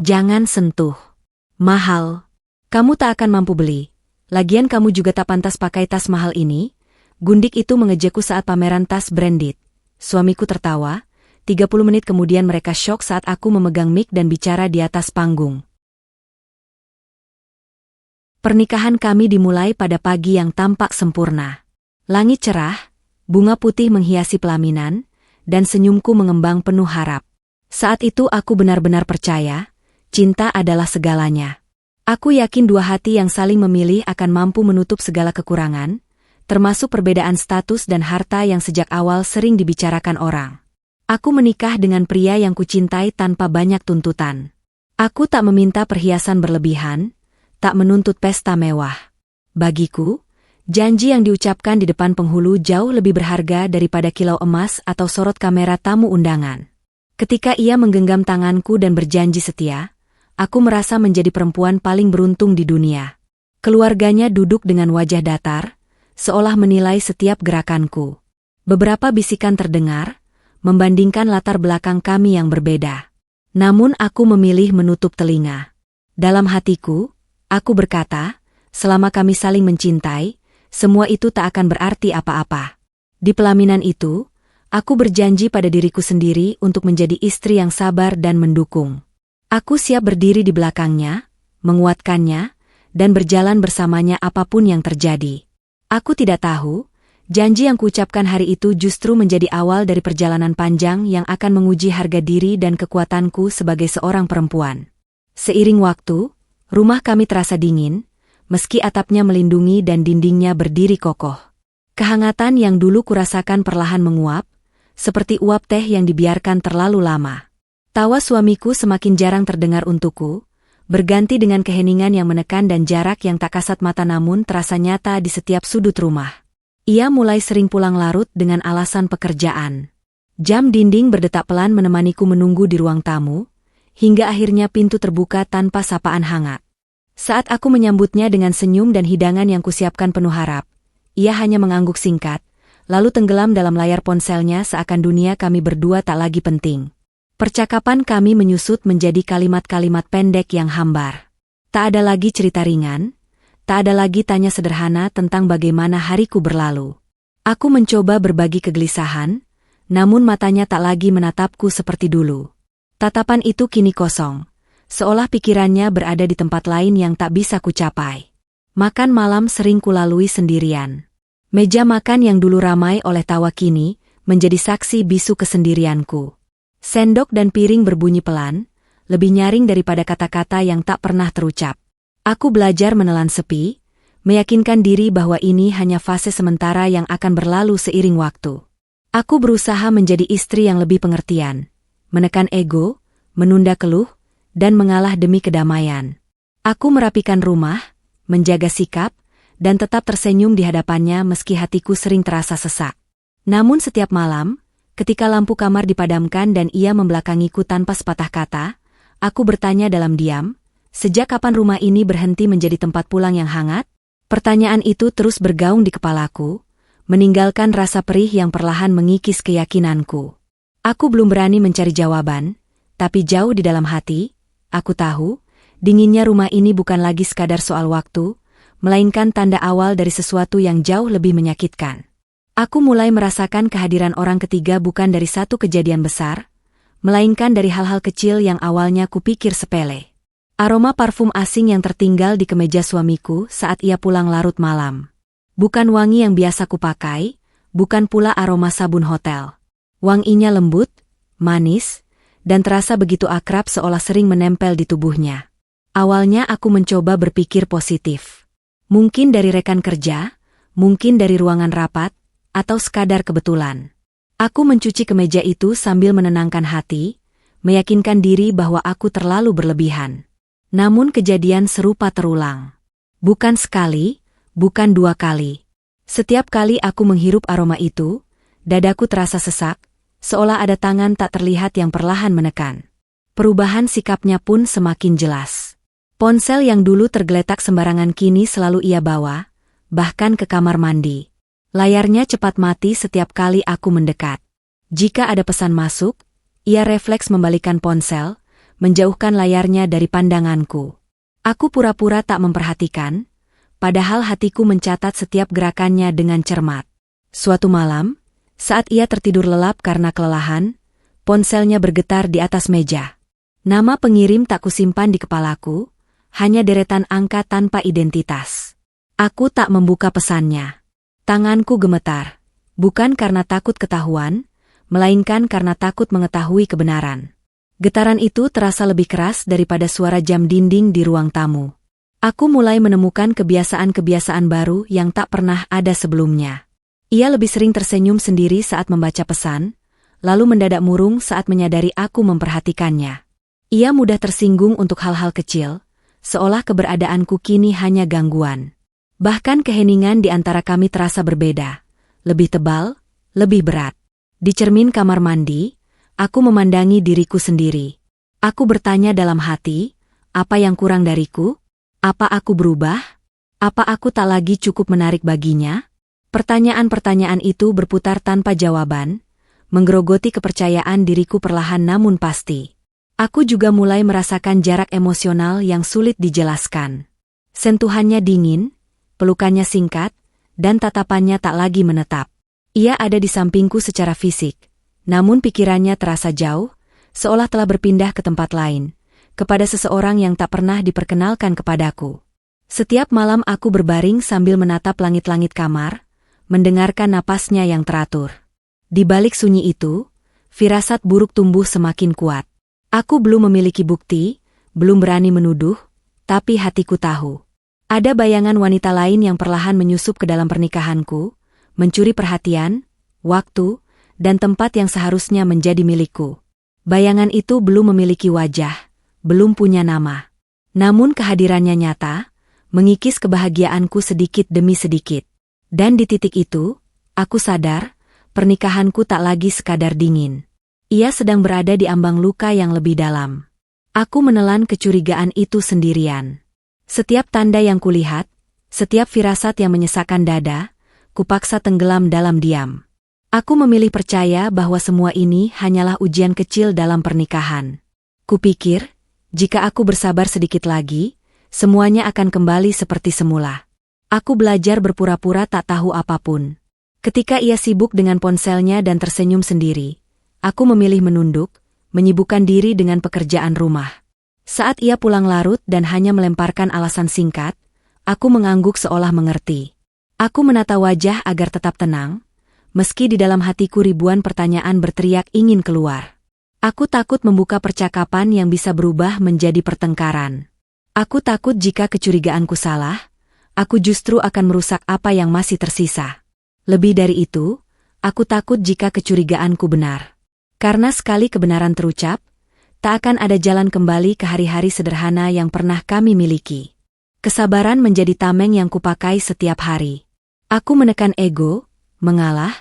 Jangan sentuh. Mahal. Kamu tak akan mampu beli. Lagian kamu juga tak pantas pakai tas mahal ini. Gundik itu mengejekku saat pameran tas branded. Suamiku tertawa. 30 menit kemudian mereka syok saat aku memegang mic dan bicara di atas panggung. Pernikahan kami dimulai pada pagi yang tampak sempurna. Langit cerah, bunga putih menghiasi pelaminan, dan senyumku mengembang penuh harap. Saat itu aku benar-benar percaya, cinta adalah segalanya. Aku yakin dua hati yang saling memilih akan mampu menutup segala kekurangan, termasuk perbedaan status dan harta yang sejak awal sering dibicarakan orang. Aku menikah dengan pria yang kucintai tanpa banyak tuntutan. Aku tak meminta perhiasan berlebihan, tak menuntut pesta mewah. Bagiku, janji yang diucapkan di depan penghulu jauh lebih berharga daripada kilau emas atau sorot kamera tamu undangan. Ketika ia menggenggam tanganku dan berjanji setia, aku merasa menjadi perempuan paling beruntung di dunia. Keluarganya duduk dengan wajah datar, seolah menilai setiap gerakanku. Beberapa bisikan terdengar, membandingkan latar belakang kami yang berbeda. Namun aku memilih menutup telinga. Dalam hatiku, aku berkata, selama kami saling mencintai, semua itu tak akan berarti apa-apa. Di pelaminan itu, aku berjanji pada diriku sendiri untuk menjadi istri yang sabar dan mendukung. Aku siap berdiri di belakangnya, menguatkannya, dan berjalan bersamanya apapun yang terjadi. Aku tidak tahu, janji yang kuucapkan hari itu justru menjadi awal dari perjalanan panjang yang akan menguji harga diri dan kekuatanku sebagai seorang perempuan. Seiring waktu, rumah kami terasa dingin, meski atapnya melindungi dan dindingnya berdiri kokoh. Kehangatan yang dulu kurasakan perlahan menguap, seperti uap teh yang dibiarkan terlalu lama. Tawa suamiku semakin jarang terdengar untukku, berganti dengan keheningan yang menekan dan jarak yang tak kasat mata namun terasa nyata di setiap sudut rumah. Ia mulai sering pulang larut dengan alasan pekerjaan. Jam dinding berdetak pelan menemaniku menunggu di ruang tamu, hingga akhirnya pintu terbuka tanpa sapaan hangat. Saat aku menyambutnya dengan senyum dan hidangan yang kusiapkan penuh harap, ia hanya mengangguk singkat, lalu tenggelam dalam layar ponselnya seakan dunia kami berdua tak lagi penting. Percakapan kami menyusut menjadi kalimat-kalimat pendek yang hambar. Tak ada lagi cerita ringan, tak ada lagi tanya sederhana tentang bagaimana hariku berlalu. Aku mencoba berbagi kegelisahan, namun matanya tak lagi menatapku seperti dulu. Tatapan itu kini kosong, seolah pikirannya berada di tempat lain yang tak bisa kucapai. Makan malam sering kulalui sendirian. Meja makan yang dulu ramai oleh tawa kini menjadi saksi bisu kesendirianku. Sendok dan piring berbunyi pelan, lebih nyaring daripada kata-kata yang tak pernah terucap. Aku belajar menelan sepi, meyakinkan diri bahwa ini hanya fase sementara yang akan berlalu seiring waktu. Aku berusaha menjadi istri yang lebih pengertian, menekan ego, menunda keluh, dan mengalah demi kedamaian. Aku merapikan rumah, menjaga sikap, dan tetap tersenyum di hadapannya meski hatiku sering terasa sesak. Namun setiap malam, ketika lampu kamar dipadamkan dan ia membelakangiku tanpa sepatah kata, aku bertanya dalam diam, sejak kapan rumah ini berhenti menjadi tempat pulang yang hangat? Pertanyaan itu terus bergaung di kepalaku, meninggalkan rasa perih yang perlahan mengikis keyakinanku. Aku belum berani mencari jawaban, tapi jauh di dalam hati, aku tahu, dinginnya rumah ini bukan lagi sekadar soal waktu, melainkan tanda awal dari sesuatu yang jauh lebih menyakitkan. Aku mulai merasakan kehadiran orang ketiga bukan dari satu kejadian besar, melainkan dari hal-hal kecil yang awalnya kupikir sepele. Aroma parfum asing yang tertinggal di kemeja suamiku saat ia pulang larut malam. Bukan wangi yang biasa kupakai, bukan pula aroma sabun hotel. Wanginya lembut, manis, dan terasa begitu akrab seolah sering menempel di tubuhnya. Awalnya aku mencoba berpikir positif. Mungkin dari rekan kerja, mungkin dari ruangan rapat, atau sekadar kebetulan. Aku mencuci kemeja itu sambil menenangkan hati, meyakinkan diri bahwa aku terlalu berlebihan. Namun kejadian serupa terulang. Bukan sekali, bukan dua kali. Setiap kali aku menghirup aroma itu, dadaku terasa sesak, seolah ada tangan tak terlihat yang perlahan menekan. Perubahan sikapnya pun semakin jelas. Ponsel yang dulu tergeletak sembarangan kini selalu ia bawa, bahkan ke kamar mandi. Layarnya cepat mati setiap kali aku mendekat. Jika ada pesan masuk, ia refleks membalikkan ponsel, menjauhkan layarnya dari pandanganku. Aku pura-pura tak memperhatikan, padahal hatiku mencatat setiap gerakannya dengan cermat. Suatu malam, saat ia tertidur lelap karena kelelahan, ponselnya bergetar di atas meja. Nama pengirim tak kusimpan di kepalaku, hanya deretan angka tanpa identitas. Aku tak membuka pesannya. Tanganku gemetar, bukan karena takut ketahuan, melainkan karena takut mengetahui kebenaran. Getaran itu terasa lebih keras daripada suara jam dinding di ruang tamu. Aku mulai menemukan kebiasaan-kebiasaan baru yang tak pernah ada sebelumnya. Ia lebih sering tersenyum sendiri saat membaca pesan, lalu mendadak murung saat menyadari aku memperhatikannya. Ia mudah tersinggung untuk hal-hal kecil, seolah keberadaanku kini hanya gangguan. Bahkan keheningan di antara kami terasa berbeda, lebih tebal, lebih berat. Di cermin kamar mandi, aku memandangi diriku sendiri. Aku bertanya dalam hati, apa yang kurang dariku? Apa aku berubah? Apa aku tak lagi cukup menarik baginya? Pertanyaan-pertanyaan itu berputar tanpa jawaban, menggerogoti kepercayaan diriku perlahan namun pasti. Aku juga mulai merasakan jarak emosional yang sulit dijelaskan. Sentuhannya dingin, pelukannya singkat, dan tatapannya tak lagi menetap. Ia ada di sampingku secara fisik, namun pikirannya terasa jauh, seolah telah berpindah ke tempat lain, kepada seseorang yang tak pernah diperkenalkan kepadaku. Setiap malam aku berbaring sambil menatap langit-langit kamar, mendengarkan napasnya yang teratur. Di balik sunyi itu, firasat buruk tumbuh semakin kuat. Aku belum memiliki bukti, belum berani menuduh, tapi hatiku tahu. Ada bayangan wanita lain yang perlahan menyusup ke dalam pernikahanku, mencuri perhatian, waktu, dan tempat yang seharusnya menjadi milikku. Bayangan itu belum memiliki wajah, belum punya nama. Namun kehadirannya nyata, mengikis kebahagiaanku sedikit demi sedikit. Dan di titik itu, aku sadar, pernikahanku tak lagi sekadar dingin. Ia sedang berada di ambang luka yang lebih dalam. Aku menelan kecurigaan itu sendirian. Setiap tanda yang kulihat, setiap firasat yang menyesakkan dada, kupaksa tenggelam dalam diam. Aku memilih percaya bahwa semua ini hanyalah ujian kecil dalam pernikahan. Kupikir, jika aku bersabar sedikit lagi, semuanya akan kembali seperti semula. Aku belajar berpura-pura tak tahu apapun. Ketika ia sibuk dengan ponselnya dan tersenyum sendiri, aku memilih menunduk, menyibukkan diri dengan pekerjaan rumah. Saat ia pulang larut dan hanya melemparkan alasan singkat, aku mengangguk seolah mengerti. Aku menata wajah agar tetap tenang, meski di dalam hatiku ribuan pertanyaan berteriak ingin keluar. Aku takut membuka percakapan yang bisa berubah menjadi pertengkaran. Aku takut jika kecurigaanku salah, aku justru akan merusak apa yang masih tersisa. Lebih dari itu, aku takut jika kecurigaanku benar. Karena sekali kebenaran terucap, tak akan ada jalan kembali ke hari-hari sederhana yang pernah kami miliki. Kesabaran menjadi tameng yang kupakai setiap hari. Aku menekan ego, mengalah,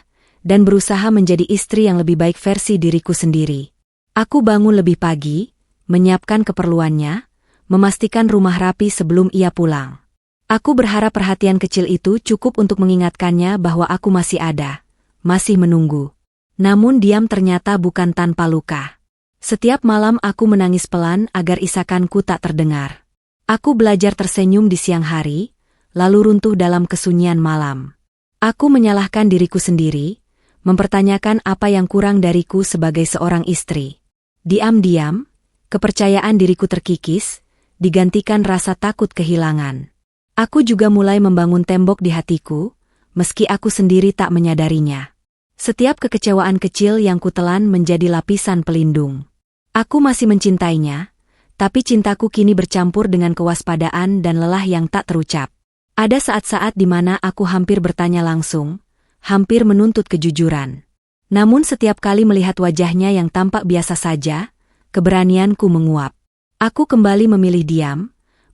dan berusaha menjadi istri yang lebih baik versi diriku sendiri. Aku bangun lebih pagi, menyiapkan keperluannya, memastikan rumah rapi sebelum ia pulang. Aku berharap perhatian kecil itu cukup untuk mengingatkannya bahwa aku masih ada, masih menunggu. Namun diam ternyata bukan tanpa luka. Setiap malam aku menangis pelan agar isakanku tak terdengar. Aku belajar tersenyum di siang hari, lalu runtuh dalam kesunyian malam. Aku menyalahkan diriku sendiri, mempertanyakan apa yang kurang dariku sebagai seorang istri. Diam-diam, kepercayaan diriku terkikis, digantikan rasa takut kehilangan. Aku juga mulai membangun tembok di hatiku, meski aku sendiri tak menyadarinya. Setiap kekecewaan kecil yang kutelan menjadi lapisan pelindung. Aku masih mencintainya, tapi cintaku kini bercampur dengan kewaspadaan dan lelah yang tak terucap. Ada saat-saat di mana aku hampir bertanya langsung, hampir menuntut kejujuran. Namun setiap kali melihat wajahnya yang tampak biasa saja, keberanianku menguap. Aku kembali memilih diam,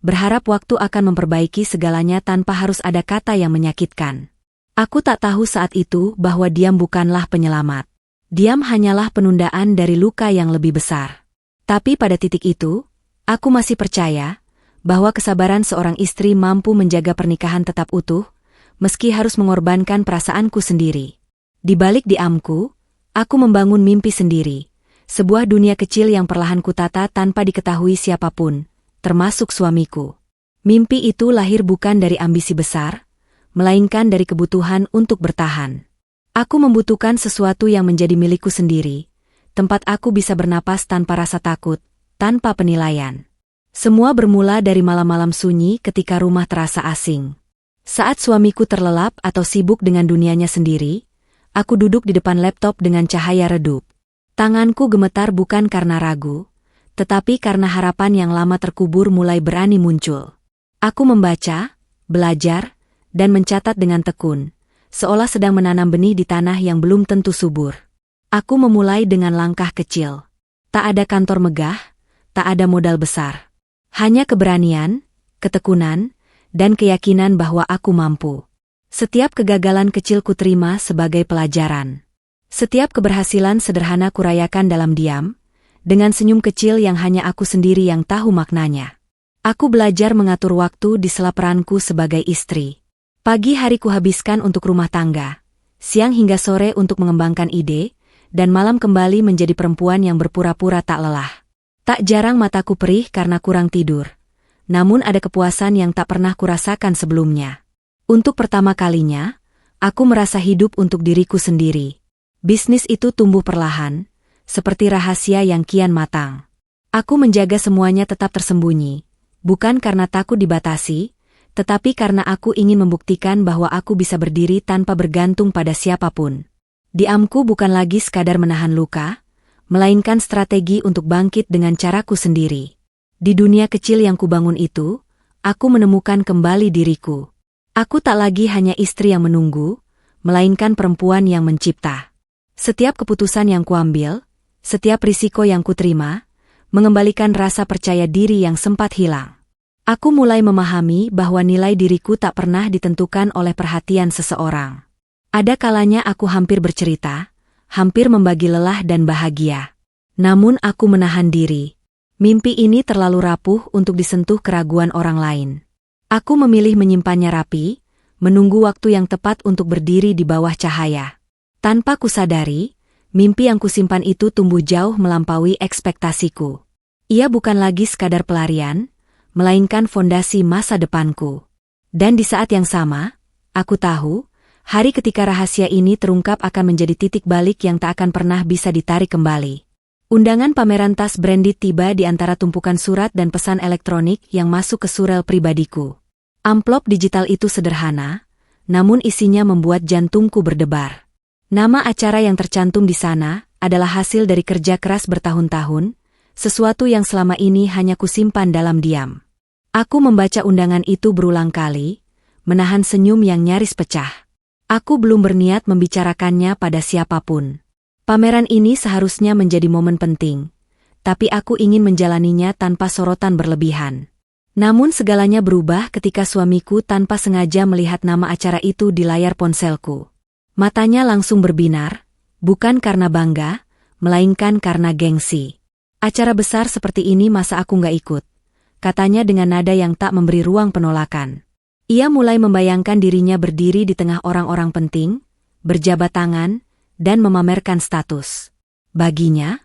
berharap waktu akan memperbaiki segalanya tanpa harus ada kata yang menyakitkan. Aku tak tahu saat itu bahwa diam bukanlah penyelamat. Diam hanyalah penundaan dari luka yang lebih besar. Tapi pada titik itu, aku masih percaya bahwa kesabaran seorang istri mampu menjaga pernikahan tetap utuh, meski harus mengorbankan perasaanku sendiri. Di balik diamku, aku membangun mimpi sendiri, Sebuah dunia kecil yang perlahan kutata tanpa diketahui siapapun, termasuk suamiku. Mimpi itu lahir bukan dari ambisi besar, melainkan dari kebutuhan untuk bertahan. Aku membutuhkan sesuatu yang menjadi milikku sendiri, tempat aku bisa bernapas tanpa rasa takut, tanpa penilaian. Semua bermula dari malam-malam sunyi ketika rumah terasa asing. Saat suamiku terlelap atau sibuk dengan dunianya sendiri, aku duduk di depan laptop dengan cahaya redup. Tanganku gemetar bukan karena ragu, tetapi karena harapan yang lama terkubur mulai berani muncul. Aku membaca, belajar, dan mencatat dengan tekun, seolah sedang menanam benih di tanah yang belum tentu subur. Aku memulai dengan langkah kecil. Tak ada kantor megah, tak ada modal besar. Hanya keberanian, ketekunan, dan keyakinan bahwa aku mampu. Setiap kegagalan kecil kuterima sebagai pelajaran. Setiap keberhasilan sederhana kurayakan dalam diam, dengan senyum kecil yang hanya aku sendiri yang tahu maknanya. Aku belajar mengatur waktu di sela peranku sebagai istri. Pagi hari kuhabiskan untuk rumah tangga, siang hingga sore untuk mengembangkan ide, dan malam kembali menjadi perempuan yang berpura-pura tak lelah. Tak jarang mataku perih karena kurang tidur. Namun ada kepuasan yang tak pernah kurasakan sebelumnya. Untuk pertama kalinya, aku merasa hidup untuk diriku sendiri. Bisnis itu tumbuh perlahan, seperti rahasia yang kian matang. Aku menjaga semuanya tetap tersembunyi, bukan karena takut dibatasi, tetapi karena aku ingin membuktikan bahwa aku bisa berdiri tanpa bergantung pada siapapun. Diamku bukan lagi sekadar menahan luka, melainkan strategi untuk bangkit dengan caraku sendiri. Di dunia kecil yang kubangun itu, aku menemukan kembali diriku. Aku tak lagi hanya istri yang menunggu, melainkan perempuan yang mencipta. Setiap keputusan yang kuambil, setiap risiko yang kuterima, mengembalikan rasa percaya diri yang sempat hilang. Aku mulai memahami bahwa nilai diriku tak pernah ditentukan oleh perhatian seseorang. Ada kalanya aku hampir bercerita, hampir membagi lelah dan bahagia. Namun aku menahan diri. Mimpi ini terlalu rapuh untuk disentuh keraguan orang lain. Aku memilih menyimpannya rapi, menunggu waktu yang tepat untuk berdiri di bawah cahaya. Tanpa kusadari, mimpi yang kusimpan itu tumbuh jauh melampaui ekspektasiku. Ia bukan lagi sekadar pelarian, melainkan fondasi masa depanku. Dan di saat yang sama, aku tahu, hari ketika rahasia ini terungkap akan menjadi titik balik yang tak akan pernah bisa ditarik kembali. Undangan pameran tas branded tiba di antara tumpukan surat dan pesan elektronik yang masuk ke surel pribadiku. Amplop digital itu sederhana, namun isinya membuat jantungku berdebar. Nama acara yang tercantum di sana adalah hasil dari kerja keras bertahun-tahun, sesuatu yang selama ini hanya kusimpan dalam diam. Aku membaca undangan itu berulang kali, menahan senyum yang nyaris pecah. Aku belum berniat membicarakannya pada siapapun. Pameran ini seharusnya menjadi momen penting, tapi aku ingin menjalaninya tanpa sorotan berlebihan. Namun segalanya berubah ketika suamiku tanpa sengaja melihat nama acara itu di layar ponselku. Matanya langsung berbinar, bukan karena bangga, melainkan karena gengsi. Acara besar seperti ini masa aku nggak ikut? Katanya dengan nada yang tak memberi ruang penolakan. Ia mulai membayangkan dirinya berdiri di tengah orang-orang penting, berjabat tangan, dan memamerkan status. Baginya,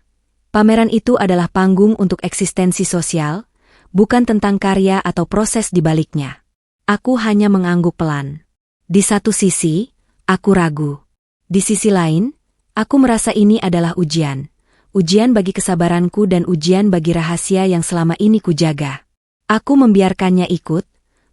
pameran itu adalah panggung untuk eksistensi sosial, bukan tentang karya atau proses di baliknya. Aku hanya mengangguk pelan. Di satu sisi, aku ragu. Di sisi lain, aku merasa ini adalah ujian. Ujian bagi kesabaranku dan ujian bagi rahasia yang selama ini kujaga. Aku membiarkannya ikut,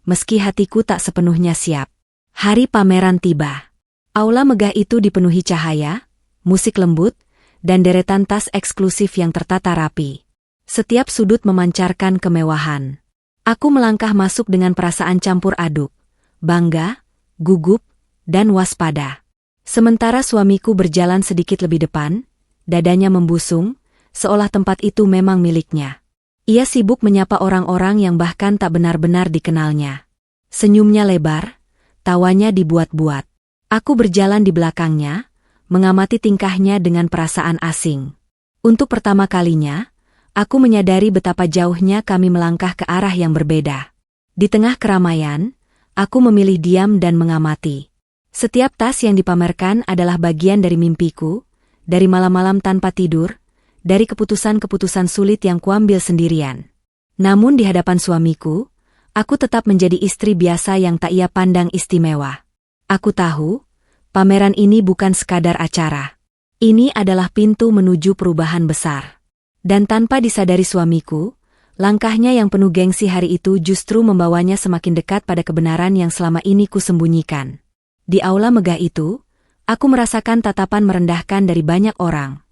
meski hatiku tak sepenuhnya siap. Hari pameran tiba. Aula megah itu dipenuhi cahaya, musik lembut, dan deretan tas eksklusif yang tertata rapi. Setiap sudut memancarkan kemewahan. Aku melangkah masuk dengan perasaan campur aduk, bangga, gugup, dan waspada. Sementara suamiku berjalan sedikit lebih depan, dadanya membusung, seolah tempat itu memang miliknya. Ia sibuk menyapa orang-orang yang bahkan tak benar-benar dikenalnya. Senyumnya lebar, tawanya dibuat-buat. Aku berjalan di belakangnya, mengamati tingkahnya dengan perasaan asing. Untuk pertama kalinya, aku menyadari betapa jauhnya kami melangkah ke arah yang berbeda. Di tengah keramaian, aku memilih diam dan mengamati. Setiap tas yang dipamerkan adalah bagian dari mimpiku, dari malam-malam tanpa tidur, dari keputusan-keputusan sulit yang kuambil sendirian. Namun di hadapan suamiku, aku tetap menjadi istri biasa yang tak ia pandang istimewa. Aku tahu, pameran ini bukan sekadar acara. Ini adalah pintu menuju perubahan besar. Dan tanpa disadari suamiku, langkahnya yang penuh gengsi hari itu justru membawanya semakin dekat pada kebenaran yang selama ini kusembunyikan. Di aula megah itu, aku merasakan tatapan merendahkan dari banyak orang.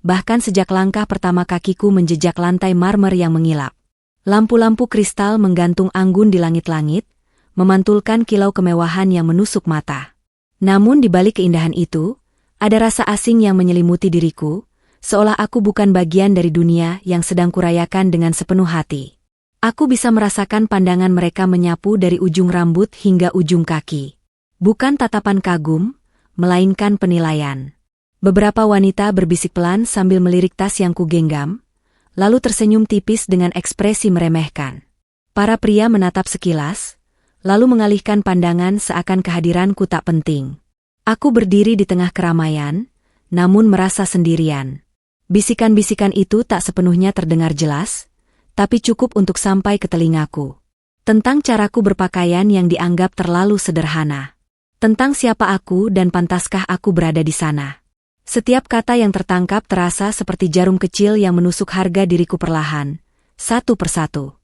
Bahkan sejak langkah pertama kakiku menjejak lantai marmer yang mengilap. Lampu-lampu kristal menggantung anggun di langit-langit, memantulkan kilau kemewahan yang menusuk mata. Namun di balik keindahan itu, ada rasa asing yang menyelimuti diriku, seolah aku bukan bagian dari dunia yang sedang kurayakan dengan sepenuh hati. Aku bisa merasakan pandangan mereka menyapu dari ujung rambut hingga ujung kaki. Bukan tatapan kagum, melainkan penilaian. Beberapa wanita berbisik pelan sambil melirik tas yang kugenggam, lalu tersenyum tipis dengan ekspresi meremehkan. Para pria menatap sekilas, lalu mengalihkan pandangan seakan kehadiranku tak penting. Aku berdiri di tengah keramaian, namun merasa sendirian. Bisikan-bisikan itu tak sepenuhnya terdengar jelas, tapi cukup untuk sampai ke telingaku. Tentang caraku berpakaian yang dianggap terlalu sederhana. Tentang siapa aku dan pantaskah aku berada di sana. Setiap kata yang tertangkap terasa seperti jarum kecil yang menusuk harga diriku perlahan, satu persatu.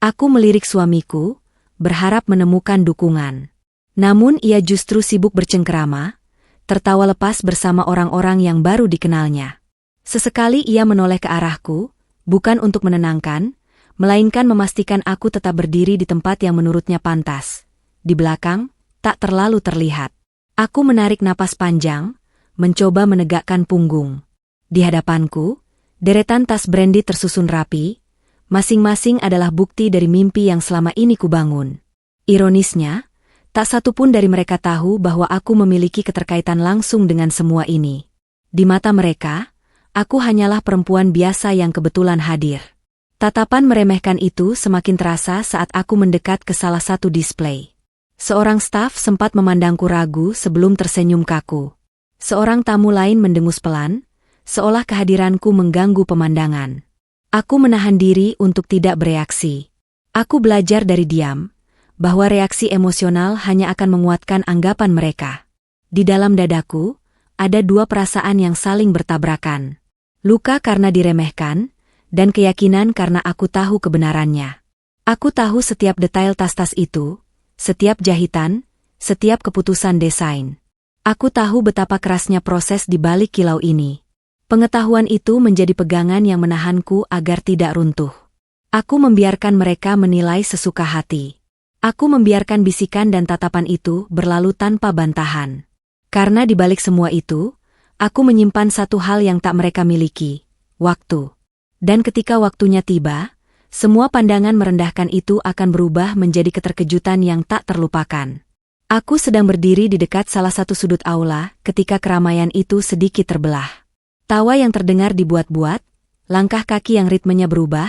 Aku melirik suamiku, berharap menemukan dukungan. Namun ia justru sibuk bercengkerama, tertawa lepas bersama orang-orang yang baru dikenalnya. Sesekali ia menoleh ke arahku, bukan untuk menenangkan, melainkan memastikan aku tetap berdiri di tempat yang menurutnya pantas. Di belakang, tak terlalu terlihat. Aku menarik napas panjang, mencoba menegakkan punggung. Di hadapanku, deretan tas brandy tersusun rapi, masing-masing adalah bukti dari mimpi yang selama ini kubangun. Ironisnya, tak satu pun dari mereka tahu bahwa aku memiliki keterkaitan langsung dengan semua ini. Di mata mereka, aku hanyalah perempuan biasa yang kebetulan hadir. Tatapan meremehkan itu semakin terasa saat aku mendekat ke salah satu display. Seorang staf sempat memandangku ragu sebelum tersenyum kaku. Seorang tamu lain mendengus pelan, seolah kehadiranku mengganggu pemandangan. Aku menahan diri untuk tidak bereaksi. Aku belajar dari diam, bahwa reaksi emosional hanya akan menguatkan anggapan mereka. Di dalam dadaku, ada dua perasaan yang saling bertabrakan. Luka karena diremehkan, dan keyakinan karena aku tahu kebenarannya. Aku tahu setiap detail tas-tas itu, setiap jahitan, setiap keputusan desain. Aku tahu betapa kerasnya proses di balik kilau ini. Pengetahuan itu menjadi pegangan yang menahanku agar tidak runtuh. Aku membiarkan mereka menilai sesuka hati. Aku membiarkan bisikan dan tatapan itu berlalu tanpa bantahan. Karena di balik semua itu, aku menyimpan satu hal yang tak mereka miliki, waktu. Dan ketika waktunya tiba, semua pandangan merendahkan itu akan berubah menjadi keterkejutan yang tak terlupakan. Aku sedang berdiri di dekat salah satu sudut aula ketika keramaian itu sedikit terbelah. Tawa yang terdengar dibuat-buat, langkah kaki yang ritmenya berubah,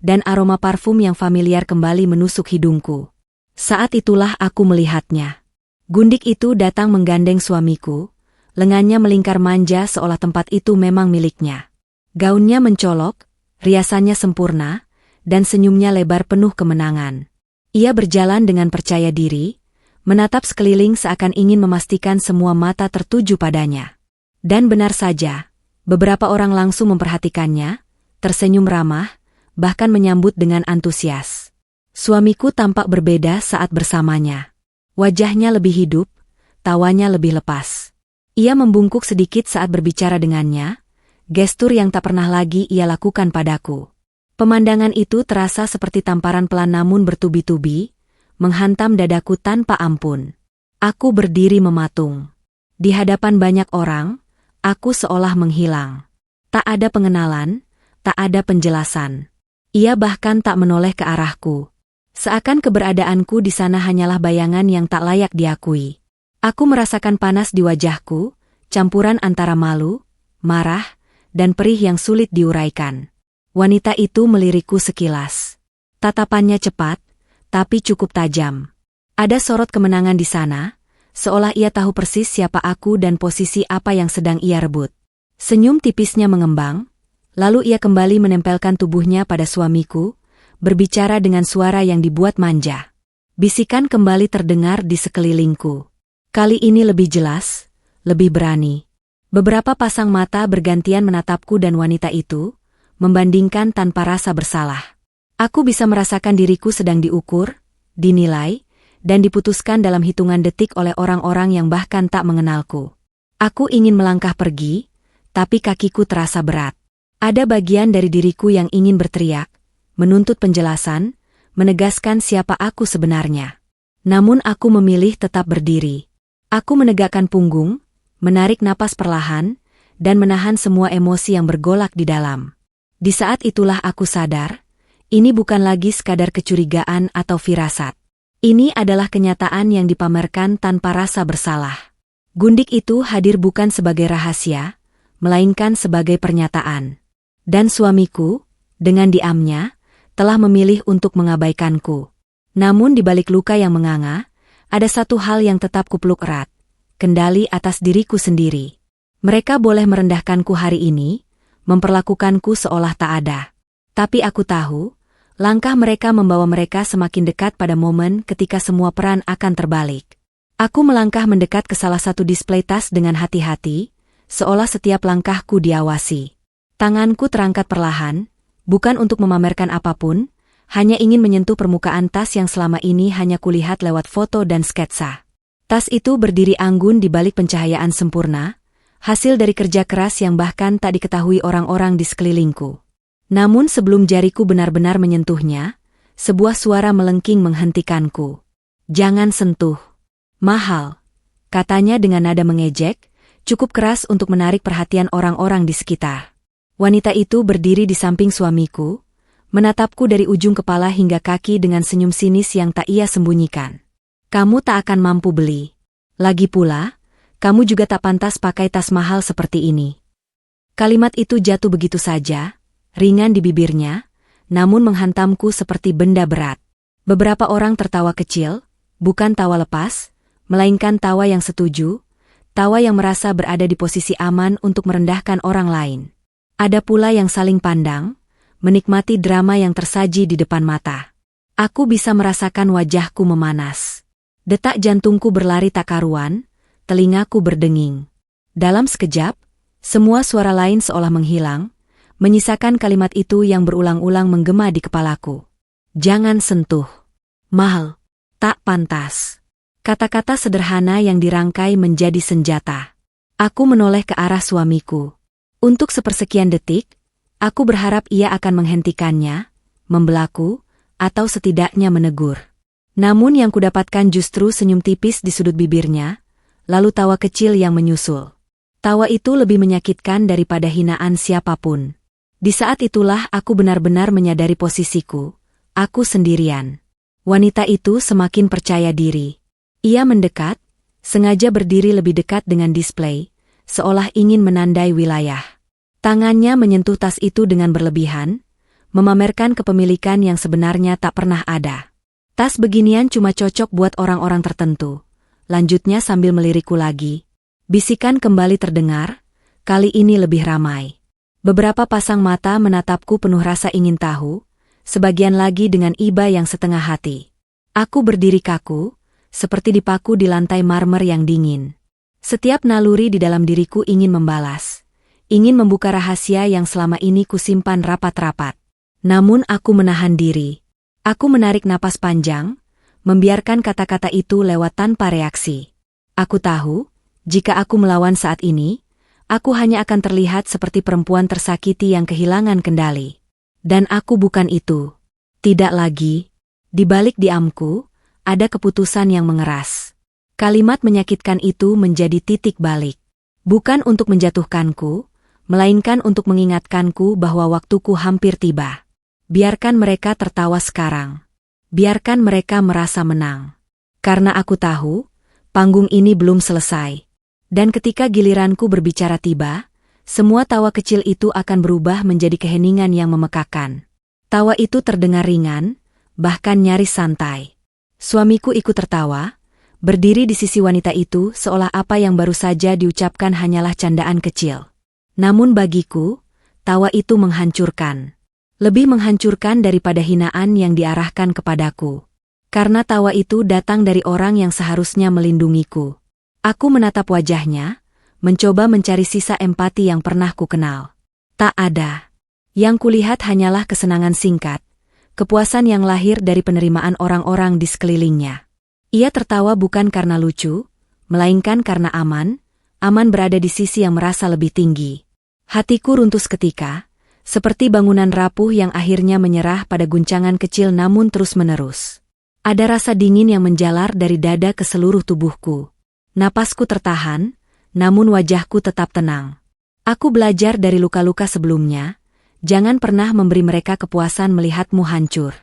dan aroma parfum yang familiar kembali menusuk hidungku. Saat itulah aku melihatnya. Gundik itu datang menggandeng suamiku, lengannya melingkar manja seolah tempat itu memang miliknya. Gaunnya mencolok, riasannya sempurna, dan senyumnya lebar penuh kemenangan. Ia berjalan dengan percaya diri, menatap sekeliling seakan ingin memastikan semua mata tertuju padanya. Dan benar saja, beberapa orang langsung memperhatikannya, tersenyum ramah, bahkan menyambut dengan antusias. Suamiku tampak berbeda saat bersamanya. Wajahnya lebih hidup, tawanya lebih lepas. Ia membungkuk sedikit saat berbicara dengannya, gestur yang tak pernah lagi ia lakukan padaku. Pemandangan itu terasa seperti tamparan pelan namun bertubi-tubi, menghantam dadaku tanpa ampun. Aku berdiri mematung. Di hadapan banyak orang, aku seolah menghilang. Tak ada pengenalan, tak ada penjelasan. Ia bahkan tak menoleh ke arahku. Seakan keberadaanku di sana hanyalah bayangan yang tak layak diakui. Aku merasakan panas di wajahku, campuran antara malu, marah, dan perih yang sulit diuraikan. Wanita itu melirikku sekilas. Tatapannya cepat, tapi cukup tajam. Ada sorot kemenangan di sana, seolah ia tahu persis siapa aku dan posisi apa yang sedang ia rebut. Senyum tipisnya mengembang, Lalu ia kembali menempelkan tubuhnya pada suamiku, berbicara dengan suara yang dibuat manja. Bisikan kembali terdengar di sekelilingku. Kali ini lebih jelas, lebih berani. Beberapa pasang mata bergantian menatapku dan wanita itu, membandingkan tanpa rasa bersalah. Aku bisa merasakan diriku sedang diukur, dinilai, dan diputuskan dalam hitungan detik oleh orang-orang yang bahkan tak mengenalku. Aku ingin melangkah pergi, tapi kakiku terasa berat. Ada bagian dari diriku yang ingin berteriak, menuntut penjelasan, menegaskan siapa aku sebenarnya. Namun aku memilih tetap berdiri. Aku menegakkan punggung, menarik napas perlahan, dan menahan semua emosi yang bergolak di dalam. Di saat itulah aku sadar, ini bukan lagi sekadar kecurigaan atau firasat. Ini adalah kenyataan yang dipamerkan tanpa rasa bersalah. Gundik itu hadir bukan sebagai rahasia, melainkan sebagai pernyataan. Dan suamiku, dengan diamnya, telah memilih untuk mengabaikanku. Namun di balik luka yang menganga, ada satu hal yang tetap kupeluk erat, kendali atas diriku sendiri. Mereka boleh merendahkanku hari ini, memperlakukanku seolah tak ada. Tapi aku tahu, langkah mereka membawa mereka semakin dekat pada momen ketika semua peran akan terbalik. Aku melangkah mendekat ke salah satu display tas dengan hati-hati, seolah setiap langkahku diawasi. Tanganku terangkat perlahan, bukan untuk memamerkan apapun, hanya ingin menyentuh permukaan tas yang selama ini hanya kulihat lewat foto dan sketsa. Tas itu berdiri anggun di balik pencahayaan sempurna, hasil dari kerja keras yang bahkan tak diketahui orang-orang di sekelilingku. Namun sebelum jariku benar-benar menyentuhnya, sebuah suara melengking menghentikanku. "Jangan sentuh. Mahal," katanya dengan nada mengejek, cukup keras untuk menarik perhatian orang-orang di sekitar. Wanita itu berdiri di samping suamiku, menatapku dari ujung kepala hingga kaki dengan senyum sinis yang tak ia sembunyikan. "Kamu tak akan mampu beli. Lagi pula, kamu juga tak pantas pakai tas mahal seperti ini." Kalimat itu jatuh begitu saja, ringan di bibirnya, namun menghantamku seperti benda berat. Beberapa orang tertawa kecil, bukan tawa lepas, melainkan tawa yang setuju, tawa yang merasa berada di posisi aman untuk merendahkan orang lain. Ada pula yang saling pandang, menikmati drama yang tersaji di depan mata. Aku bisa merasakan wajahku memanas. Detak jantungku berlari tak karuan, telingaku berdenging. Dalam sekejap, semua suara lain seolah menghilang, menyisakan kalimat itu yang berulang-ulang menggema di kepalaku. "Jangan sentuh. Mahal. Tak pantas." Kata-kata sederhana yang dirangkai menjadi senjata. Aku menoleh ke arah suamiku. Untuk sepersekian detik, aku berharap ia akan menghentikannya, membelaku, atau setidaknya menegur. Namun yang kudapatkan justru senyum tipis di sudut bibirnya, lalu tawa kecil yang menyusul. Tawa itu lebih menyakitkan daripada hinaan siapapun. Di saat itulah aku benar-benar menyadari posisiku. Aku sendirian. Wanita itu semakin percaya diri. Ia mendekat, sengaja berdiri lebih dekat dengan display, seolah ingin menandai wilayah. Tangannya menyentuh tas itu dengan berlebihan, memamerkan kepemilikan yang sebenarnya tak pernah ada. "Tas beginian cuma cocok buat orang-orang tertentu," lanjutnya sambil melirikku lagi. Bisikan kembali terdengar, kali ini lebih ramai. Beberapa pasang mata menatapku penuh rasa ingin tahu, sebagian lagi dengan iba yang setengah hati. Aku berdiri kaku, seperti dipaku di lantai marmer yang dingin. Setiap naluri di dalam diriku ingin membalas, ingin membuka rahasia yang selama ini kusimpan rapat-rapat. Namun aku menahan diri. Aku menarik napas panjang, membiarkan kata-kata itu lewat tanpa reaksi. Aku tahu, jika aku melawan saat ini, aku hanya akan terlihat seperti perempuan tersakiti yang kehilangan kendali. Dan aku bukan itu. Tidak lagi. Di balik diamku, ada keputusan yang mengeras. Kalimat menyakitkan itu menjadi titik balik. Bukan untuk menjatuhkanku, melainkan untuk mengingatkanku bahwa waktuku hampir tiba. Biarkan mereka tertawa sekarang. Biarkan mereka merasa menang. Karena aku tahu, panggung ini belum selesai. Dan ketika giliranku berbicara tiba, semua tawa kecil itu akan berubah menjadi keheningan yang memekakan. Tawa itu terdengar ringan, bahkan nyaris santai. Suamiku ikut tertawa, berdiri di sisi wanita itu seolah apa yang baru saja diucapkan hanyalah candaan kecil. Namun bagiku, tawa itu menghancurkan. Lebih menghancurkan daripada hinaan yang diarahkan kepadaku. Karena tawa itu datang dari orang yang seharusnya melindungiku. Aku menatap wajahnya, mencoba mencari sisa empati yang pernah ku kenal. Tak ada. Yang kulihat hanyalah kesenangan singkat, kepuasan yang lahir dari penerimaan orang-orang di sekelilingnya. Ia tertawa bukan karena lucu, melainkan karena aman berada di sisi yang merasa lebih tinggi. Hatiku runtuh seketika, seperti bangunan rapuh yang akhirnya menyerah pada guncangan kecil namun terus-menerus. Ada rasa dingin yang menjalar dari dada ke seluruh tubuhku. Napasku tertahan, namun wajahku tetap tenang. Aku belajar dari luka-luka sebelumnya, jangan pernah memberi mereka kepuasan melihatmu hancur.